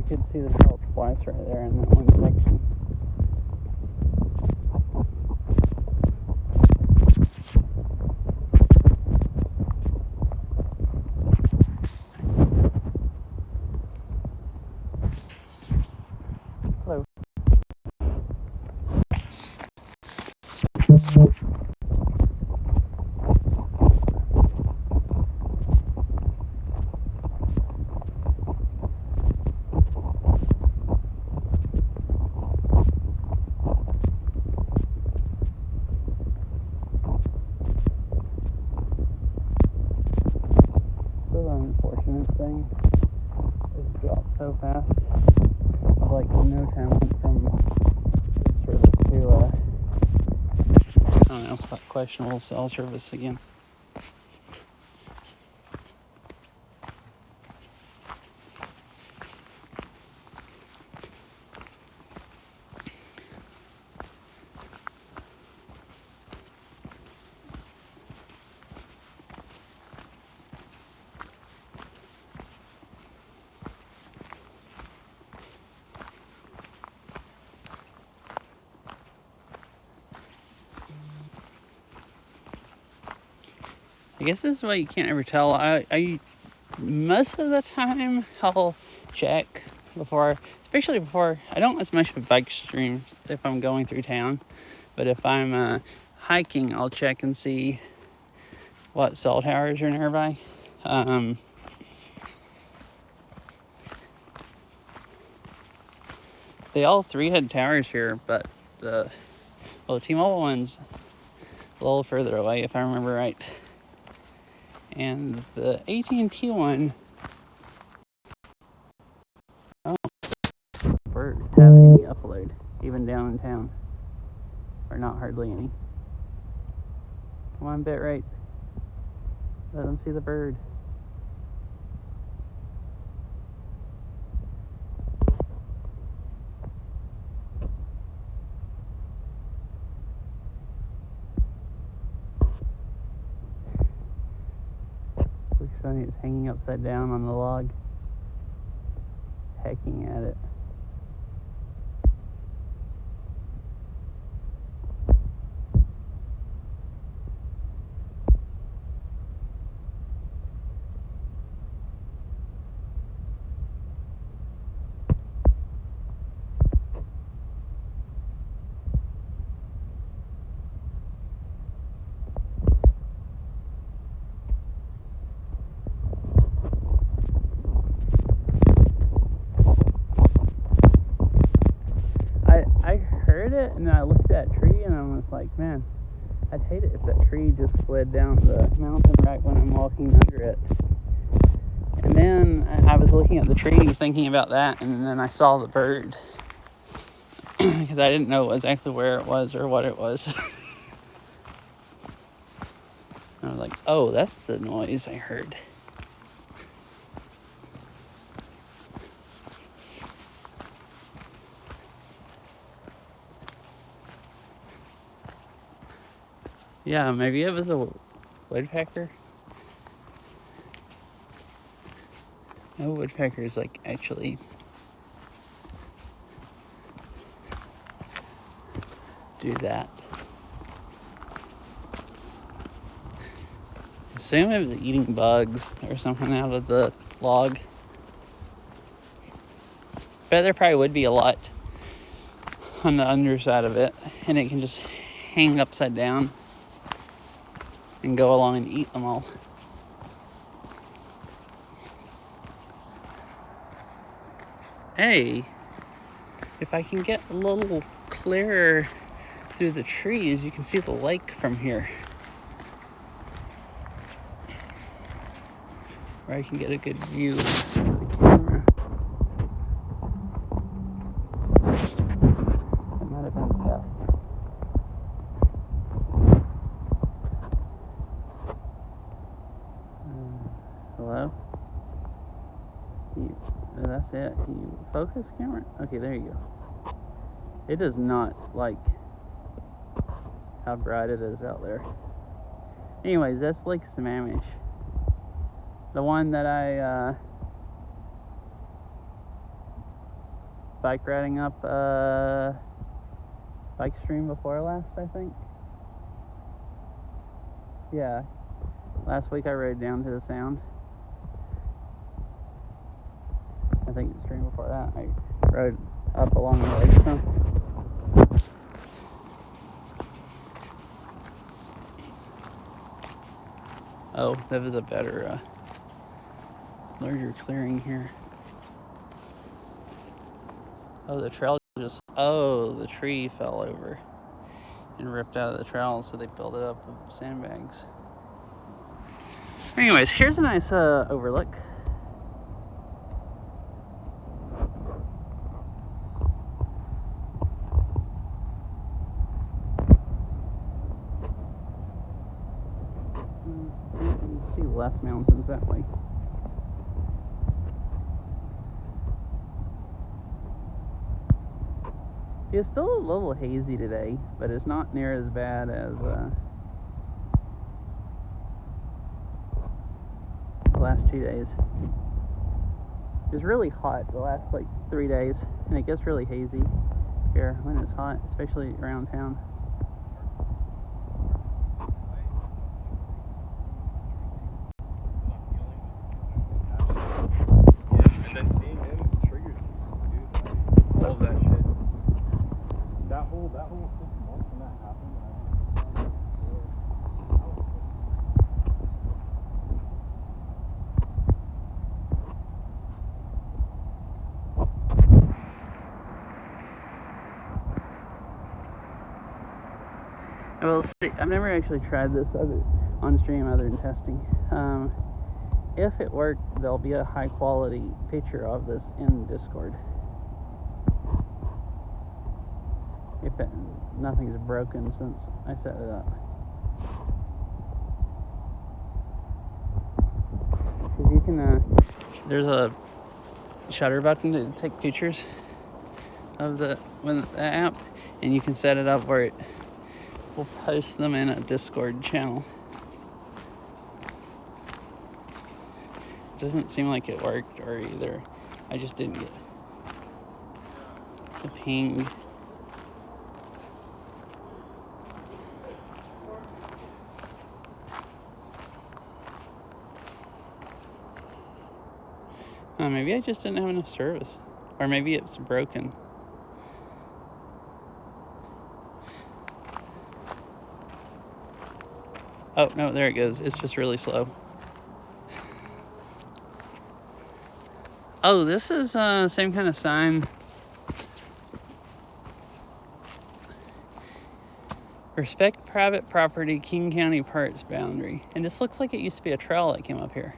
could see the trail twice right there in that one section. Hello. So the unfortunate thing is it dropped so fast. Of like no time went from food service to I don't know, questionable cell service again. I guess this is why you can't ever tell. I most of the time I'll check before, especially before, I don't as much with bike streams if I'm going through town, but if I'm hiking, I'll check and see what cell towers are nearby. They all three had towers here, but the T-Mobile one's a little further away if I remember right. And the AT&T one, I don't have any upload, even down in town. Or not hardly any. Come on, bitrate. Let them see the bird. Looks funny, it's hanging upside down on the log. Hecking at it. I heard it and then I looked at that tree and I was like, man, I'd hate it if that tree just slid down the mountain right when I'm walking under it. And then I was looking at the tree thinking about that, and then I saw the bird because I didn't know exactly where it was or what it was. I was like, oh, that's the noise I heard. Yeah, maybe it was a woodpecker. No woodpeckers like actually do that. Assume it was eating bugs or something out of the log. Bet there probably would be a lot on the underside of it, and it can just hang upside down and go along and eat them all. Hey, if I can get a little clearer through the trees, you can see the lake from here. Where I can get a good view with the camera. That might have been the best. Hello? That's it. Can you focus, camera? Okay, there you go. It does not like how bright it is out there. Anyways, that's Lake Sammamish. The one that I bike riding up bike stream before last, I think. Yeah, last week I rode down to the Sound. I think the stream before that I rode up along the lake some. Oh, that was a better larger clearing here. Oh, the trail just, the tree fell over and ripped out of the trail, so they built it up with sandbags. Anyways, here's a nice overlook. You can see less mountains that way. It's still a little hazy today, but it's not near as bad as the last 2 days. It's really hot the last 3 days, and it gets really hazy here when it's hot, especially around town. Well, see, I've never actually tried this on stream other than testing. If it worked, there'll be a high quality picture of this in Discord. If nothing's broken since I set it up. Because you can, there's a shutter button to take pictures of the app, and you can set it up where it will post them in a Discord channel. It doesn't seem like it worked or either. I just didn't get the ping. Maybe I just didn't have enough service. Or maybe it's broken. Oh, no, there it goes. It's just really slow. Oh, this is same kind of sign. Respect private property, King County Parks boundary. And this looks like it used to be a trail that came up here.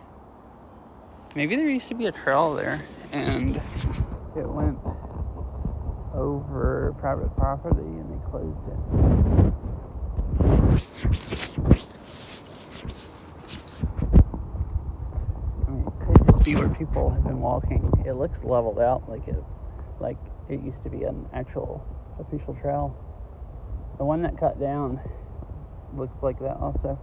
Maybe there used to be a trail there and it went over private property and they closed it. I mean, it could just be where people have been walking. It looks leveled out like it used to be an actual official trail. The one that cut down looks like that also.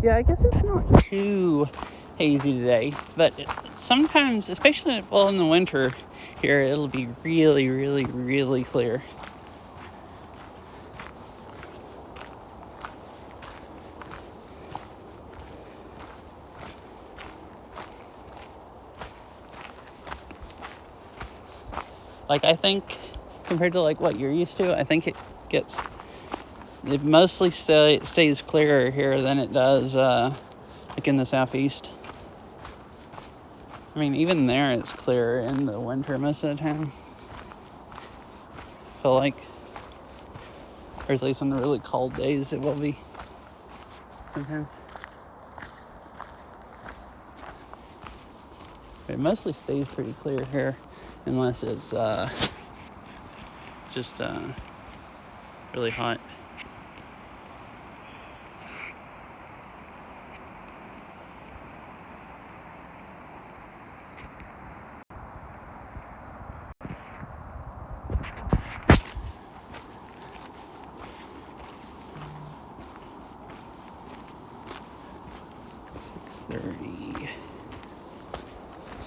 Yeah, I guess it's not too hazy today, but sometimes, especially in the winter here, it'll be really, really, really clear. Like, I think compared to what you're used to, I think it mostly stays clearer here than it does in the southeast. I mean, even there it's clearer in the winter most of the time. I feel like, or at least on the really cold days, it will be sometimes. It mostly stays pretty clear here, unless it's just really hot.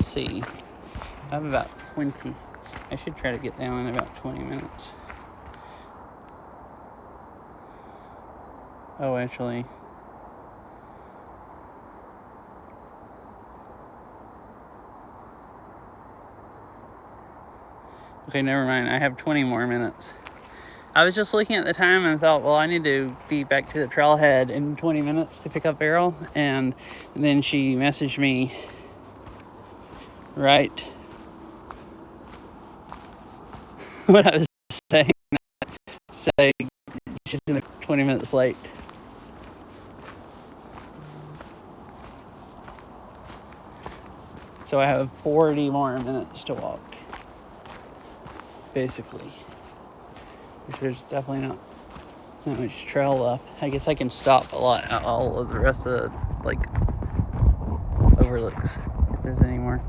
See, I have about 20. I should try to get down in about 20 minutes. Oh, actually, okay, never mind. I have 20 more minutes. I was just looking at the time and thought, well, I need to be back to the trailhead in 20 minutes to pick up Beryl. And then she messaged me right when I was saying she's gonna be 20 minutes late. So I have 40 more minutes to walk, basically. Which there's definitely not that much trail left. I guess I can stop all of the rest of the overlooks if there's any more.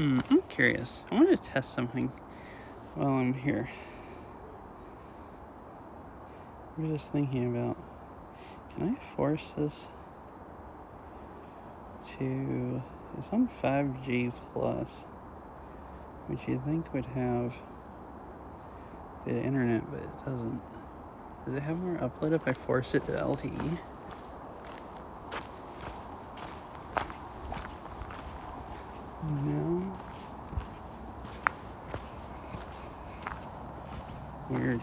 I'm curious. I want to test something while I'm here. I'm just thinking about, can I force this to, it's on 5G plus. which you think would have good internet, but it doesn't. Does it have more upload if I force it to LTE? No. Weird.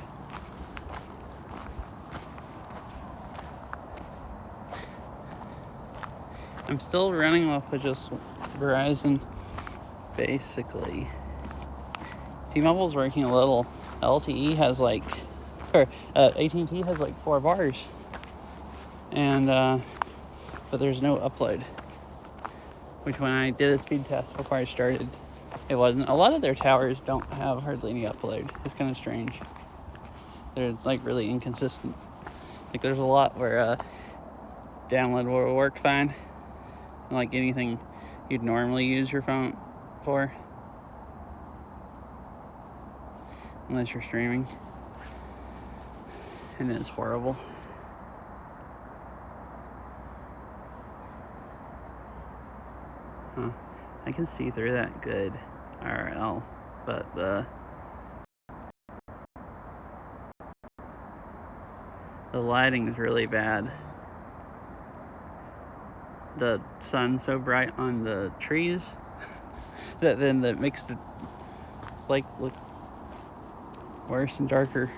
I'm still running off of just Verizon, basically. T-Mobile's working a little. LTE has like, or AT&T has like 4 bars, and but there's no upload. Which when I did a speed test before I started, it wasn't. A lot of their towers don't have hardly any upload. It's kind of strange. They're like really inconsistent. Like there's a lot where download will work fine, like anything you'd normally use your phone for, unless you're streaming, and it's horrible. Huh. I can see through that good IRL, but the lighting is really bad. The sun's so bright on the trees that makes the lake look worse and darker.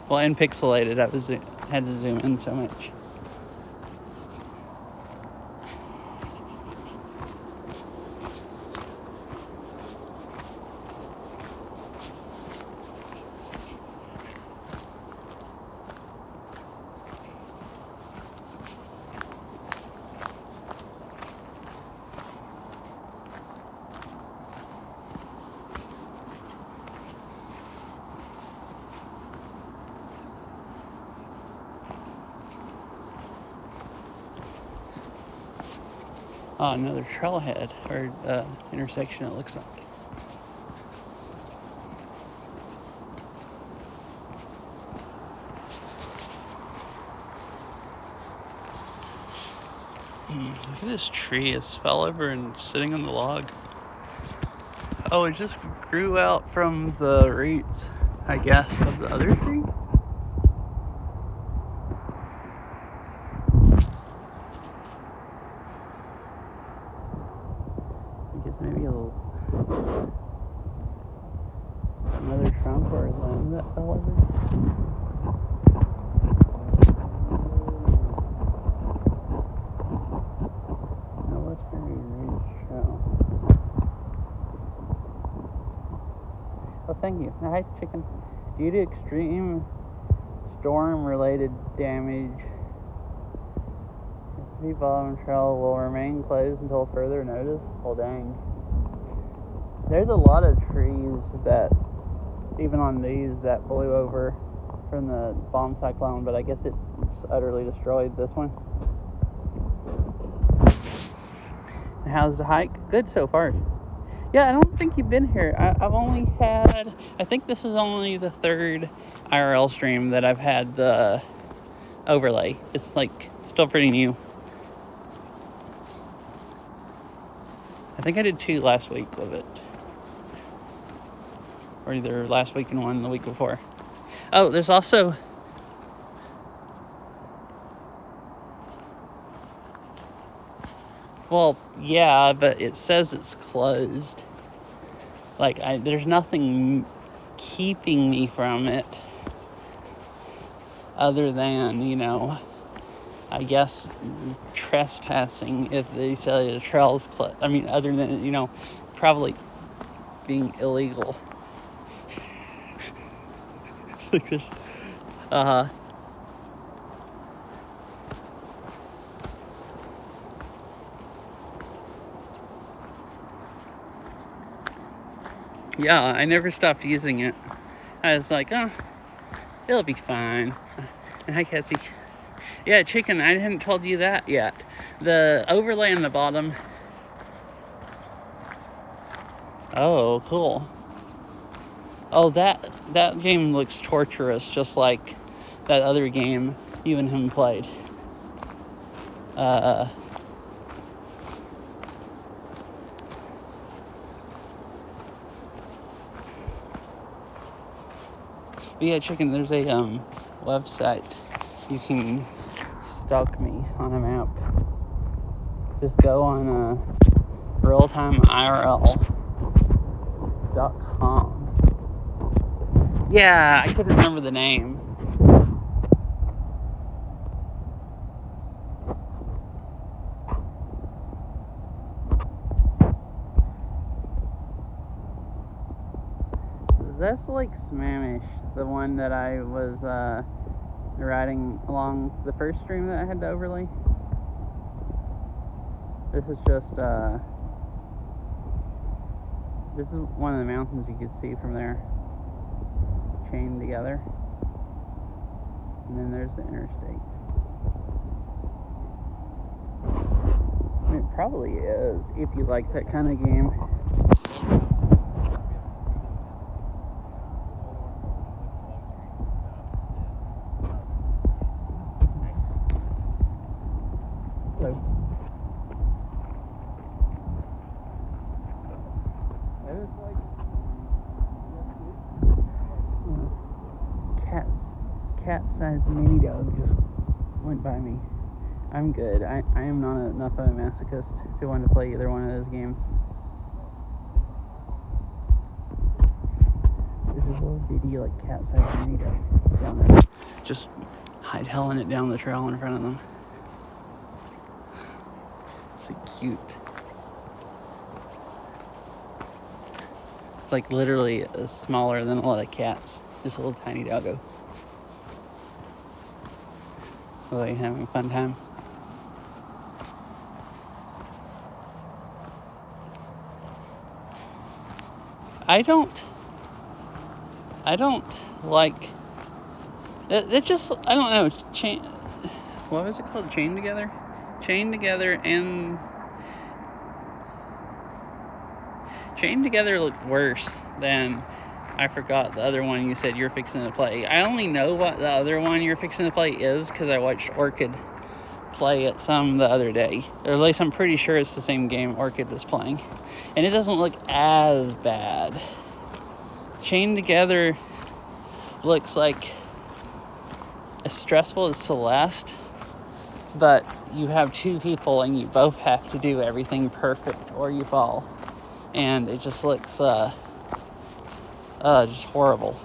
Well, and pixelated. I had to zoom in so much. Oh, another trailhead or intersection, it looks like. Look at this tree. It fell over and sitting on the log. Oh, it just grew out from the roots, I guess, of the other tree. I guess maybe another trunk or a limb that fell over. Oh, thank you. Hi, chicken. Due to extreme storm-related damage, the bottom trail will remain closed until further notice. Well, dang. There's a lot of trees that, even on these, that blew over from the bomb cyclone, but I guess it's utterly destroyed this one. And how's the hike? Good so far. Yeah, I don't think you've been here. I've only had, I think this is only the 3rd IRL stream that I've had the overlay. It's like still pretty new. I think I did 2 last week of it. Or either last week and 1 the week before. Oh, there's also... Well, yeah, but it says it's closed. Like, there's nothing keeping me from it. Other than, I guess trespassing if they say the trail's closed. I mean, other than, probably being illegal. Like there's, yeah, I never stopped using it. I was like, oh, it'll be fine. And hi, Cassie. Yeah, chicken, I hadn't told you that yet. The overlay on the bottom. Oh, cool. Oh, that game looks torturous, just like that other game you and him played. But yeah, chicken, there's a website you can stalk me on a map. Just go on realtimeirl.com. Yeah, I couldn't remember the name. That's like Smamish, the one that I was riding along the first stream that I had to overlay. This is just this is one of the mountains you could see from there, chained together, and then there's the interstate. I mean, it probably is if you like that kind of game. Cat-sized mini dog just went by me. I'm good. I am not enough of a masochist to want to play either one of those games. There's a little bitty like cat-sized mini dog down there, just hightailing it down the trail in front of them. It's like cute. It's like literally smaller than a lot of cats. Just a little tiny doggo. Really having a fun time. I don't like it. Just, I don't know, what was it called? Chained Together looked worse than, I forgot the other one you said you're fixing to play. I only know what the other one you're fixing to play is because I watched Orchid play it some the other day. Or at least I'm pretty sure it's the same game Orchid was playing. And it doesn't look as bad. Chained Together looks like as stressful as Celeste, but you have two people and you both have to do everything perfect or you fall. And it just looks just horrible.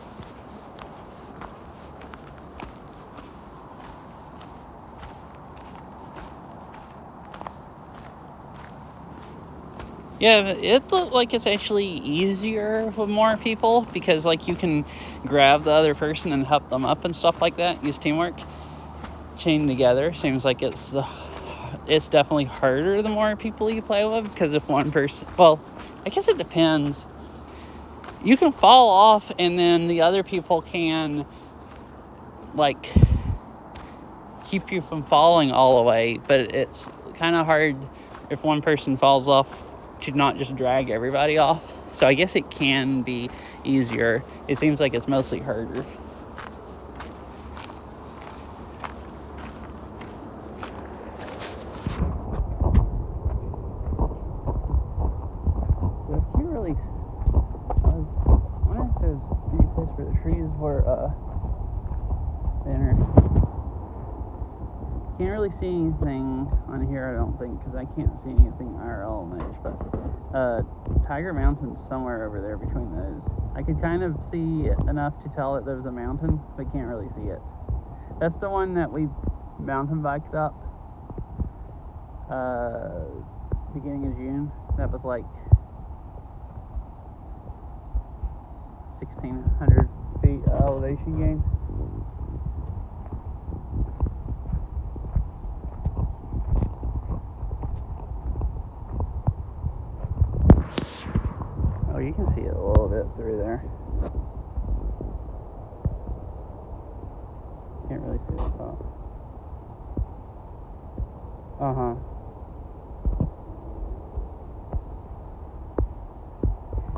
Yeah, it looked like it's actually easier with more people because, like, you can grab the other person and help them up and stuff like that. Use teamwork. Chained Together seems like it's definitely harder the more people you play with because if one person, well, I guess it depends. You can fall off and then the other people can, like, keep you from falling all the way, but it's kind of hard if one person falls off to not just drag everybody off. So I guess it can be easier. It seems like it's mostly harder. So I can't really, I wonder if there's any place where the trees were thinner. Can't really see anything on here, I don't think, because I can't see anything IRL image, but Tiger Mountain's somewhere over there between those. I could kind of see enough to tell that there was a mountain, but can't really see it. That's the one that we mountain biked up beginning of June. That was like 1,600 feet elevation gain. You can see it a little bit through there. Can't really see the top.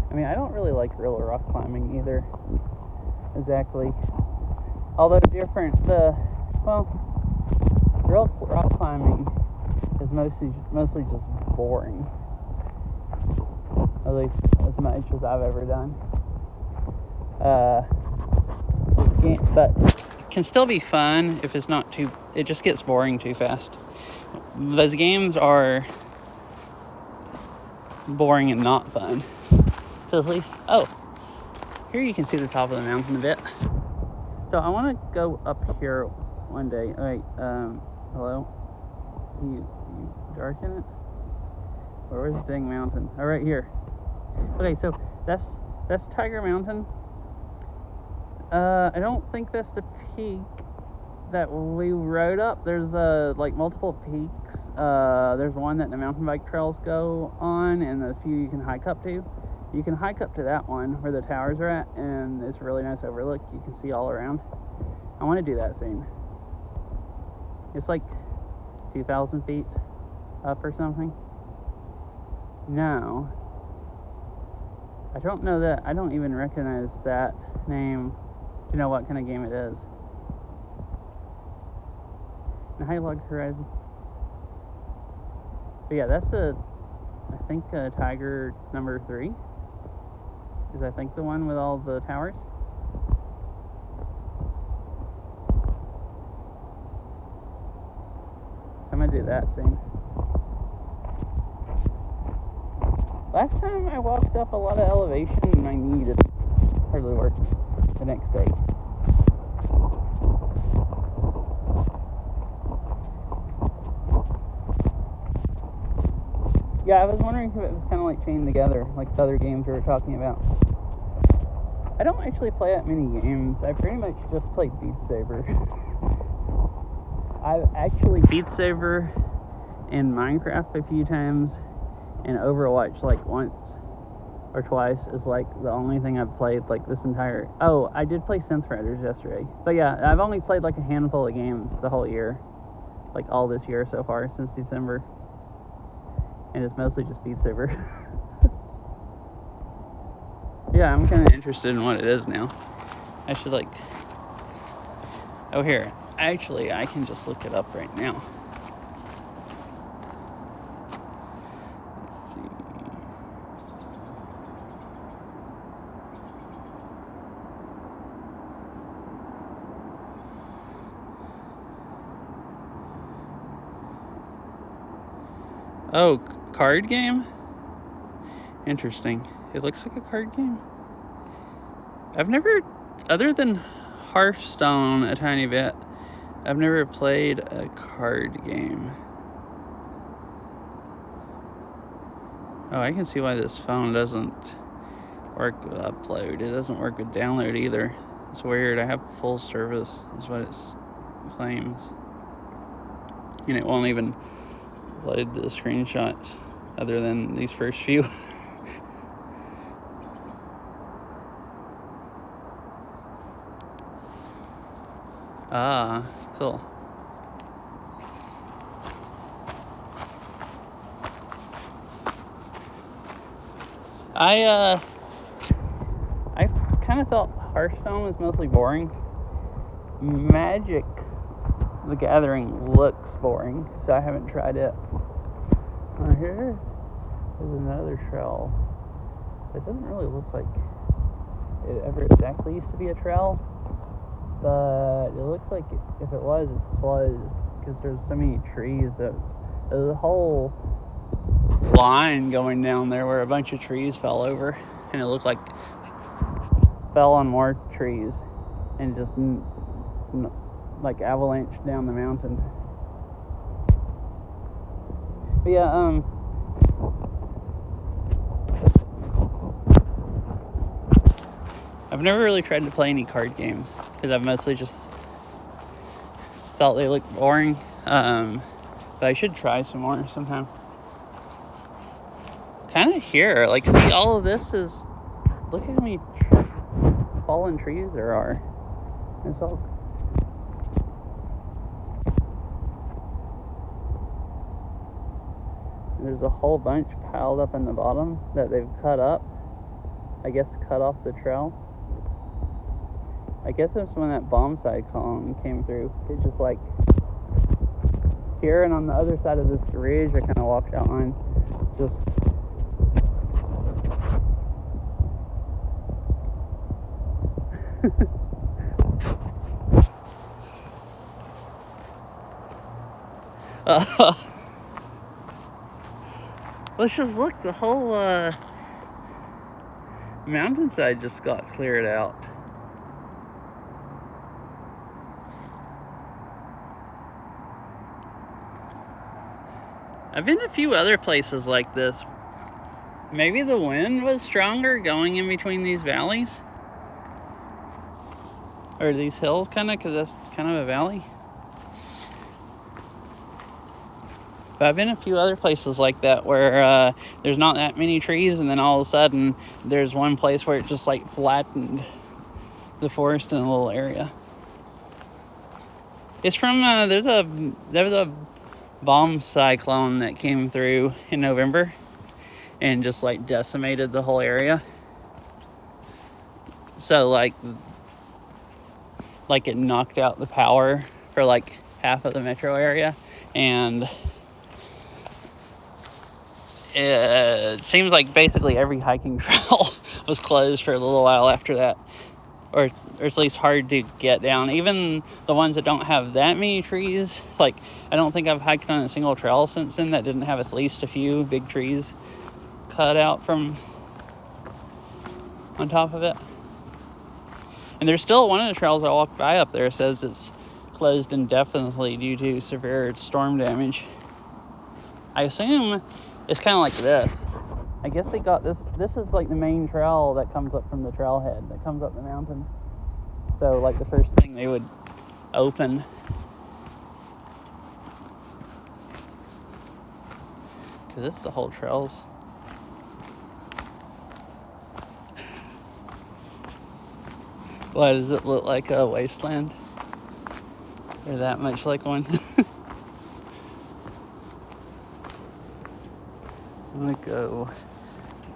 I mean, I don't really like real rock climbing either. Exactly. Although real rock climbing is mostly just boring. At least as much as I've ever done. There's but it can still be fun if it's not too. It just gets boring too fast. Those games are boring and not fun. So at least, here you can see the top of the mountain a bit. So I want to go up here one day. Wait, hello? You darken it? Where's the dang mountain? Oh, right here. Okay, so that's Tiger Mountain. I don't think that's the peak that we rode up. There's like multiple peaks. There's one that the mountain bike trails go on, and a few you can hike up to. You can hike up to that one where the towers are at, and it's a really nice overlook. You can see all around. I want to do that soon. It's like 2,000 feet up or something. No. I don't know that. I don't even recognize that name. Do you know what kind of game it is? Highlog Horizon. But yeah, that's I think Tiger number 3 is I think the one with all the towers. I'm gonna do that soon. Last time I walked up a lot of elevation and my knee didn't hardly work the next day. Yeah, I was wondering if it was kind of like chained together, like the other games we were talking about. I don't actually play that many games. I pretty much just play Beat Saber. I've actually Beat Saber and Minecraft a few times, and Overwatch like once or twice is like the only thing I've played like this entire... Oh, I did play Synth Riders yesterday. But yeah, I've only played like a handful of games the whole year. Like all this year so far, since December. And it's mostly just Beat Saber. Yeah, I'm kind of interested in what it is now. I should like... Oh, here. Actually, I can just look it up right now. Let's see. Oh, card game? Interesting. It looks like a card game. I've never, other than Hearthstone a tiny bit, I've never played a card game. Oh, I can see why this phone doesn't work with upload. It doesn't work with download either. It's weird. I have full service is what it claims. And it won't even load the screenshots other than these first few. Ah, cool. I kind of thought Hearthstone was mostly boring. Magic the Gathering looks boring, so I haven't tried it. Here is another trail. It doesn't really look like it ever exactly used to be a trail, but it looks like if it was, it's closed because there's so many trees that there's a whole line going down there where a bunch of trees fell over, and it looked like fell on more trees and just like avalanche down the mountain. But yeah, I've never really tried to play any card games because I've mostly just thought they looked boring. But I should try some more sometime. Kind of here, like, see, all of this is, look at how many fallen trees there are. It's all. There's a whole bunch piled up in the bottom that they've cut up. I guess cut off the trail. I guess it's when that bomb side column came through. It just like here and on the other side of this ridge I kind of walked out on. Just Let's just look. The whole mountainside just got cleared out. I've been a few other places like this. Maybe the wind was stronger going in between these valleys. Or these hills, kind of, because that's kind of a valley. But I've been a few other places like that where there's not that many trees, and then all of a sudden there's one place where it just like flattened the forest in a little area. It's from there was a bomb cyclone that came through in November and just like decimated the whole area. So like it knocked out the power for like half of the metro area, and it seems like basically every hiking trail was closed for a little while after that, or at least hard to get down. Even the ones that don't have that many trees, like I don't think I've hiked on a single trail since then that didn't have at least a few big trees cut out from on top of it. And there's still one of the trails I walked by up there says it's closed indefinitely due to severe storm damage. I assume it's kind of like this. I guess they got this. This is like the main trail that comes up from the trailhead that comes up the mountain. So like the first thing they would open. Because this is the whole trails. Why does it look like a wasteland? Or that much like one? I'm gonna go.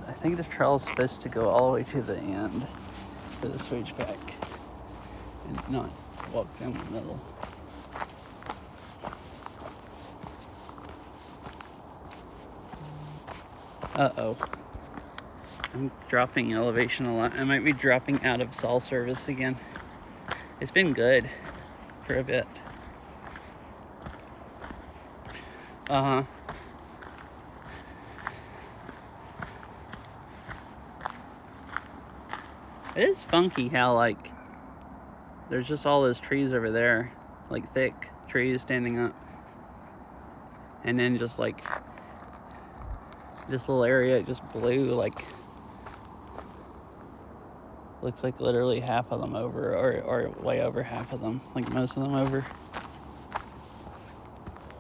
I think this trail is supposed to go all the way to the end for the switchback and not walk down the middle. Uh-oh. I'm dropping elevation a lot. I might be dropping out of cell service again. It's been good for a bit. Uh-huh. It is funky how, like, there's just all those trees over there, like thick trees standing up. And then just like this little area just blew, like, looks like literally half of them over, or way over half of them, like most of them over.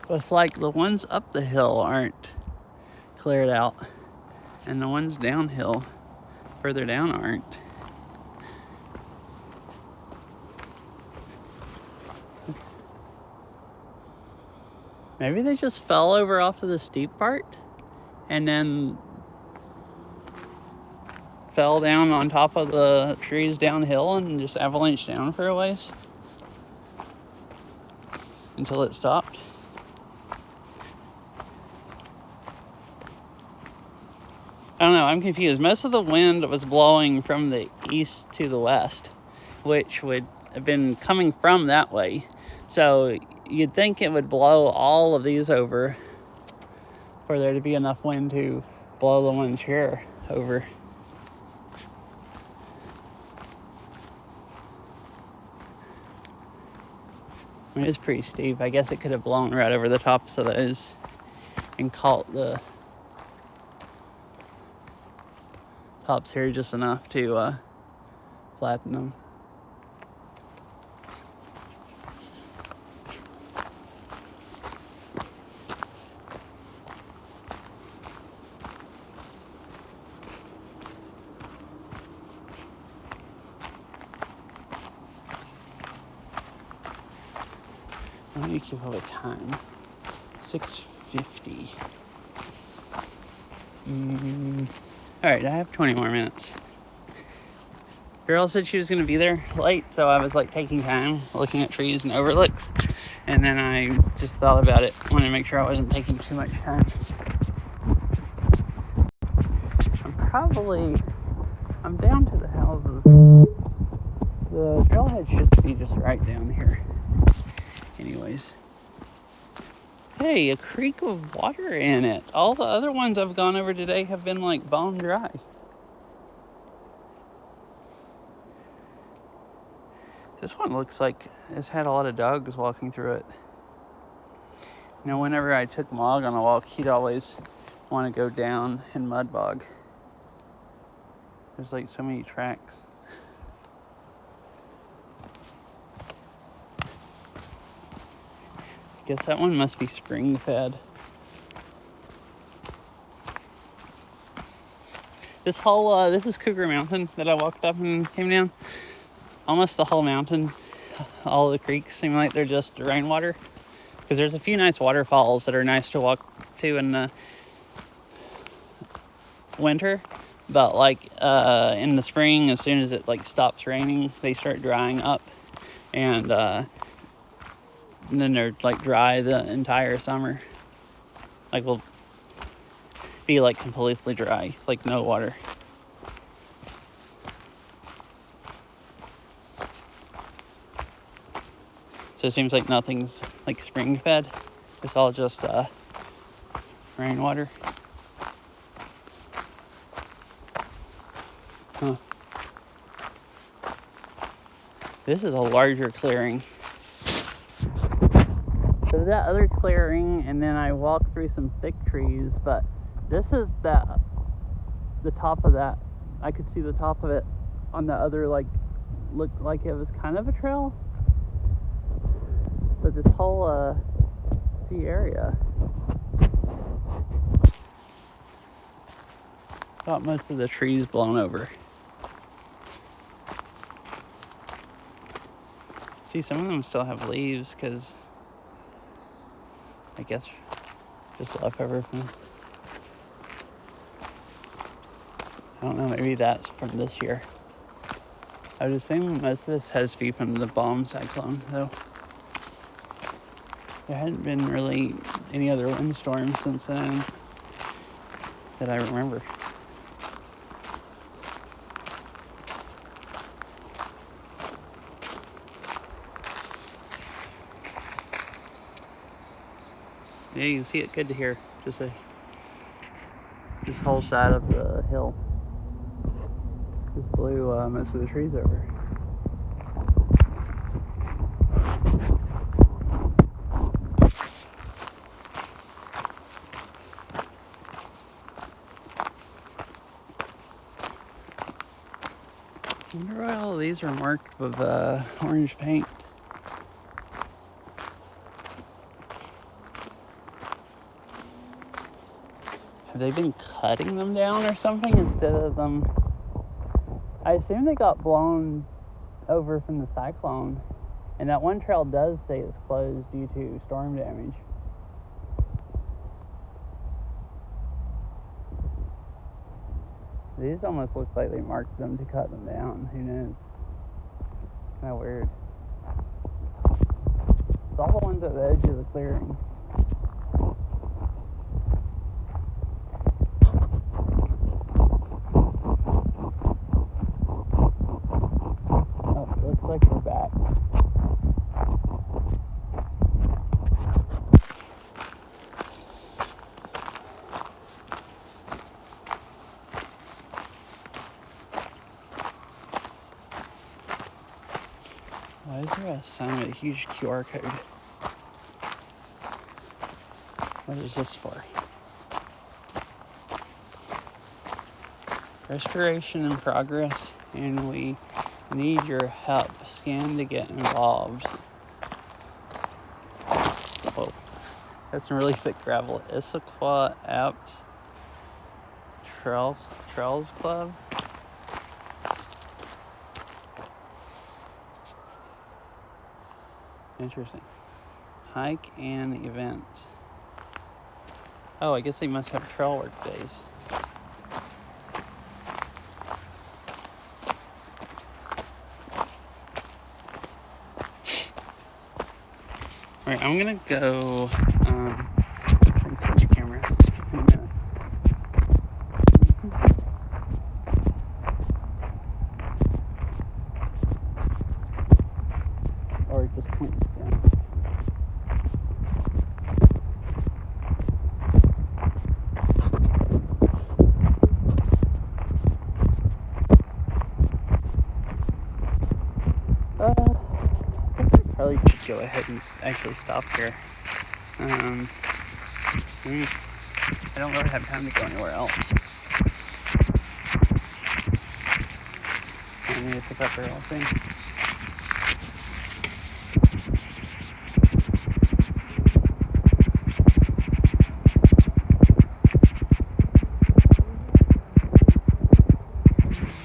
But it's like the ones up the hill aren't cleared out, and the ones downhill, further down, aren't. Maybe they just fell over off of the steep part and then fell down on top of the trees downhill and just avalanched down for a ways until it stopped. I don't know, I'm confused. Most of the wind was blowing from the east to the west, which would have been coming from that way. So you'd think it would blow all of these over for there to be enough wind to blow the ones here over. I mean, it's pretty steep. I guess it could have blown right over the tops of those and caught the tops here just enough to flatten them. Let me keep up with time. 6:50. Alright, I have 20 more minutes. Girl said she was going to be there late, so I was like taking time, looking at trees and overlooks. And then I just thought about it. Wanted to make sure I wasn't taking too much time. I'm down to the houses. The trailhead should be just right down here. Anyways. Hey, a creek of water in it. All the other ones I've gone over today have been like bone dry. This one looks like it's had a lot of dogs walking through it. You know, whenever I took Mog on a walk, he'd always want to go down in mud bog. There's like so many tracks. I guess that one must be spring fed. This whole, this is Cougar Mountain that I walked up and came down. Almost the whole mountain, all the creeks seem like they're just rainwater. Because there's a few nice waterfalls that are nice to walk to in the winter. But like in the spring, as soon as it like stops raining, they start drying up. And then they're like dry the entire summer. Like will be like completely dry, like no water. So it seems like nothing's like spring fed. It's all just rainwater. Huh. This is a larger clearing. So that other clearing, and then I walked through some thick trees, but this is the top of that. I could see the top of it on the other, like, looked like it was kind of a trail. But this whole sea area, got most of the trees blown over. See, some of them still have leaves because I guess just leftover from, I don't know, maybe that's from this year. I would assume most of this has to be from the bomb cyclone, though. There hadn't been really any other windstorms since then that I remember. Yeah, you can see it good to hear. Just this whole side of the hill just blew most of the trees over. I wonder why all of these are marked with orange paint. Have they been cutting them down or something instead of them? I assume they got blown over from the cyclone, and that one trail does say it's closed due to storm damage. These almost look like they marked them to cut them down. Who knows? Kind of weird. It's all the ones at the edge of the clearing. Oh, looks like we're back. Why is there a sign with a huge QR code? What is this for? Restoration in progress, and we need your help. Scan to get involved. Whoa. That's some really thick gravel. Issaquah Apps Trails Club. Interesting. Hike and events. Oh, I guess they must have trail work days. Alright, I'm gonna go and switch cameras in a minute. Or just point this down. I think I probably should go ahead and actually stop here. I don't really have time to go anywhere else. I need to pick up her whole thing.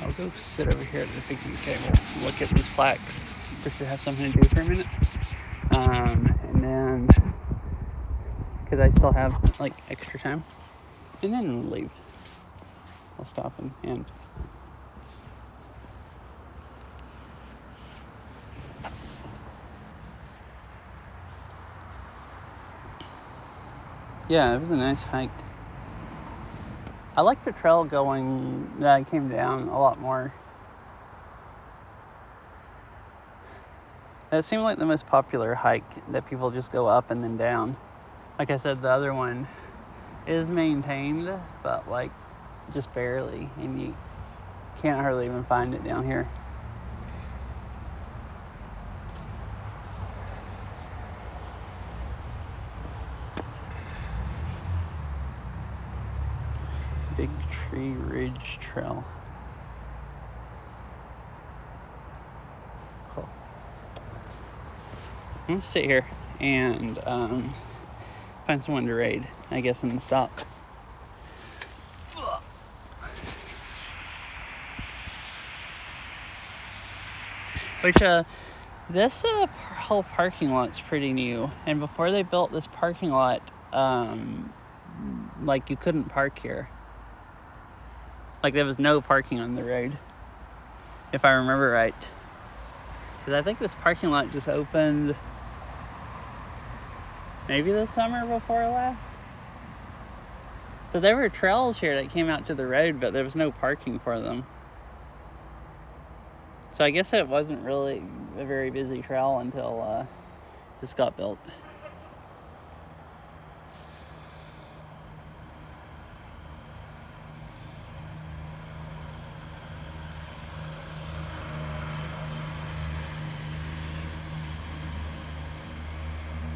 I'll go sit over here at the picnic table and look at these plaques just to have something to do for a minute. And then, because I still have like extra time, and then leave. I'll stop and yeah, it was a nice hike. I like the trail going that I came down a lot more. That seemed like the most popular hike that people just go up and then down. Like I said, the other one is maintained, but like just barely, and you can't hardly even find it down here. Big Tree Ridge Trail. Cool. I'm gonna sit here and find someone to raid, I guess, and then stop. Which this whole parking lot's pretty new, and before they built this parking lot, like you couldn't park here. Like there was no parking on the road, if I remember right. Because I think this parking lot just opened maybe this summer before last. So there were trails here that came out to the road, but there was no parking for them. So I guess it wasn't really a very busy trail until this got built.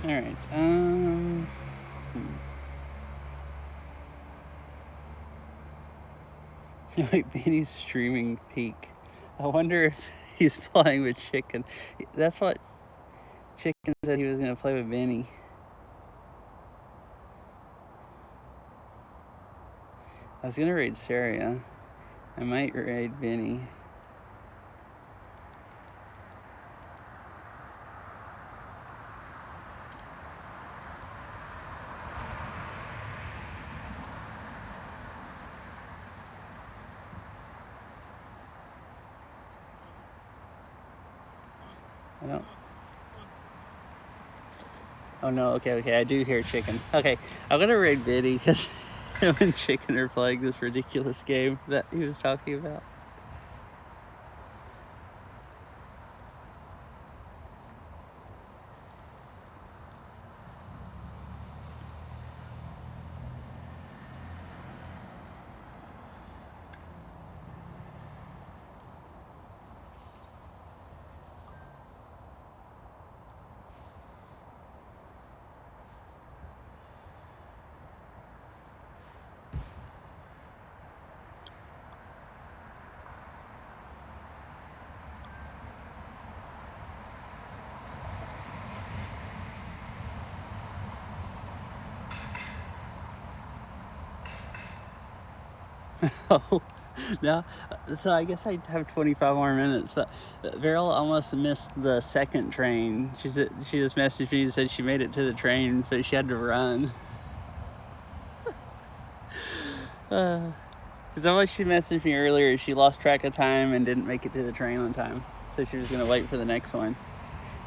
All right. Like Benny's streaming peak. I wonder if he's playing with Chicken. That's what Chicken said he was gonna play with Benny. I was gonna raid Saria. I might raid Benny. I don't. Oh no, okay, I do hear Chicken. Okay, I'm gonna raid Benny because him and Chicken are playing this ridiculous game that he was talking about. Oh, no. So I guess I have 25 more minutes, but Beryl almost missed the second train. She just messaged me and said she made it to the train, but she had to run. Because she messaged me earlier, she lost track of time and didn't make it to the train on time. So she was going to wait for the next one.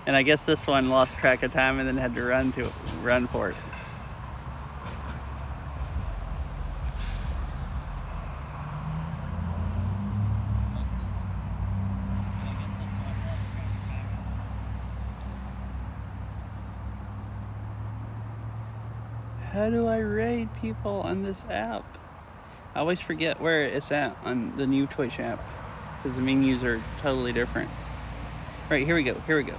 And I guess this one lost track of time and then had to run for it. How do I raid people on this app? I always forget where it's at on the new Twitch app because the menus are totally different. Right, here we go. Here we go.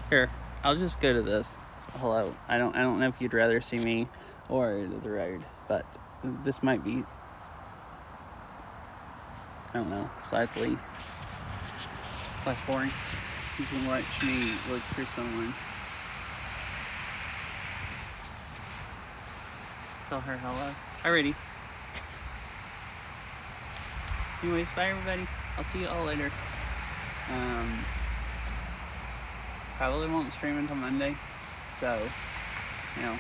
Here, I'll just go to this. Hello. I don't know if you'd rather see me or the road, but this might be, I don't know, slightly less boring. You can watch me look for someone. Tell her hello. Alrighty. Anyways, bye everybody. I'll see you all later. Probably won't stream until Monday, so, you know.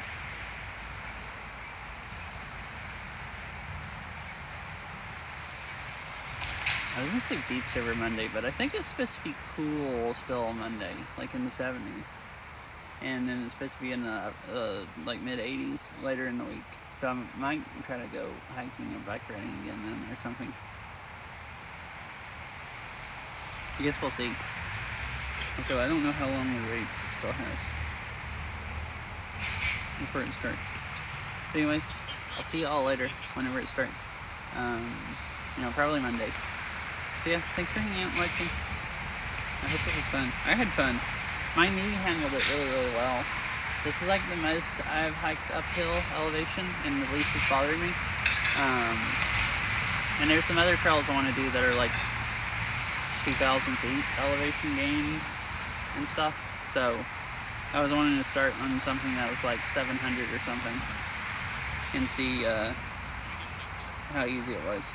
I was gonna say Beat Saber Monday, but I think it's supposed to be cool still on Monday, like in the 70s. And then it's supposed to be in the like mid 80s later in the week. So I might try to go hiking or bike riding again then or something. I guess we'll see. So I don't know how long the raid still has before it starts. But anyways, I'll see you all later whenever it starts. Probably Monday. So yeah, thanks for hanging out and watching. I hope it was fun. I had fun. My knee handled it really, really well. This is like the most I've hiked uphill elevation and the least it's bothered me. And there's some other trails I want to do that are like 2,000 feet elevation gain and stuff. So I was wanting to start on something that was like 700 or something and see how easy it was.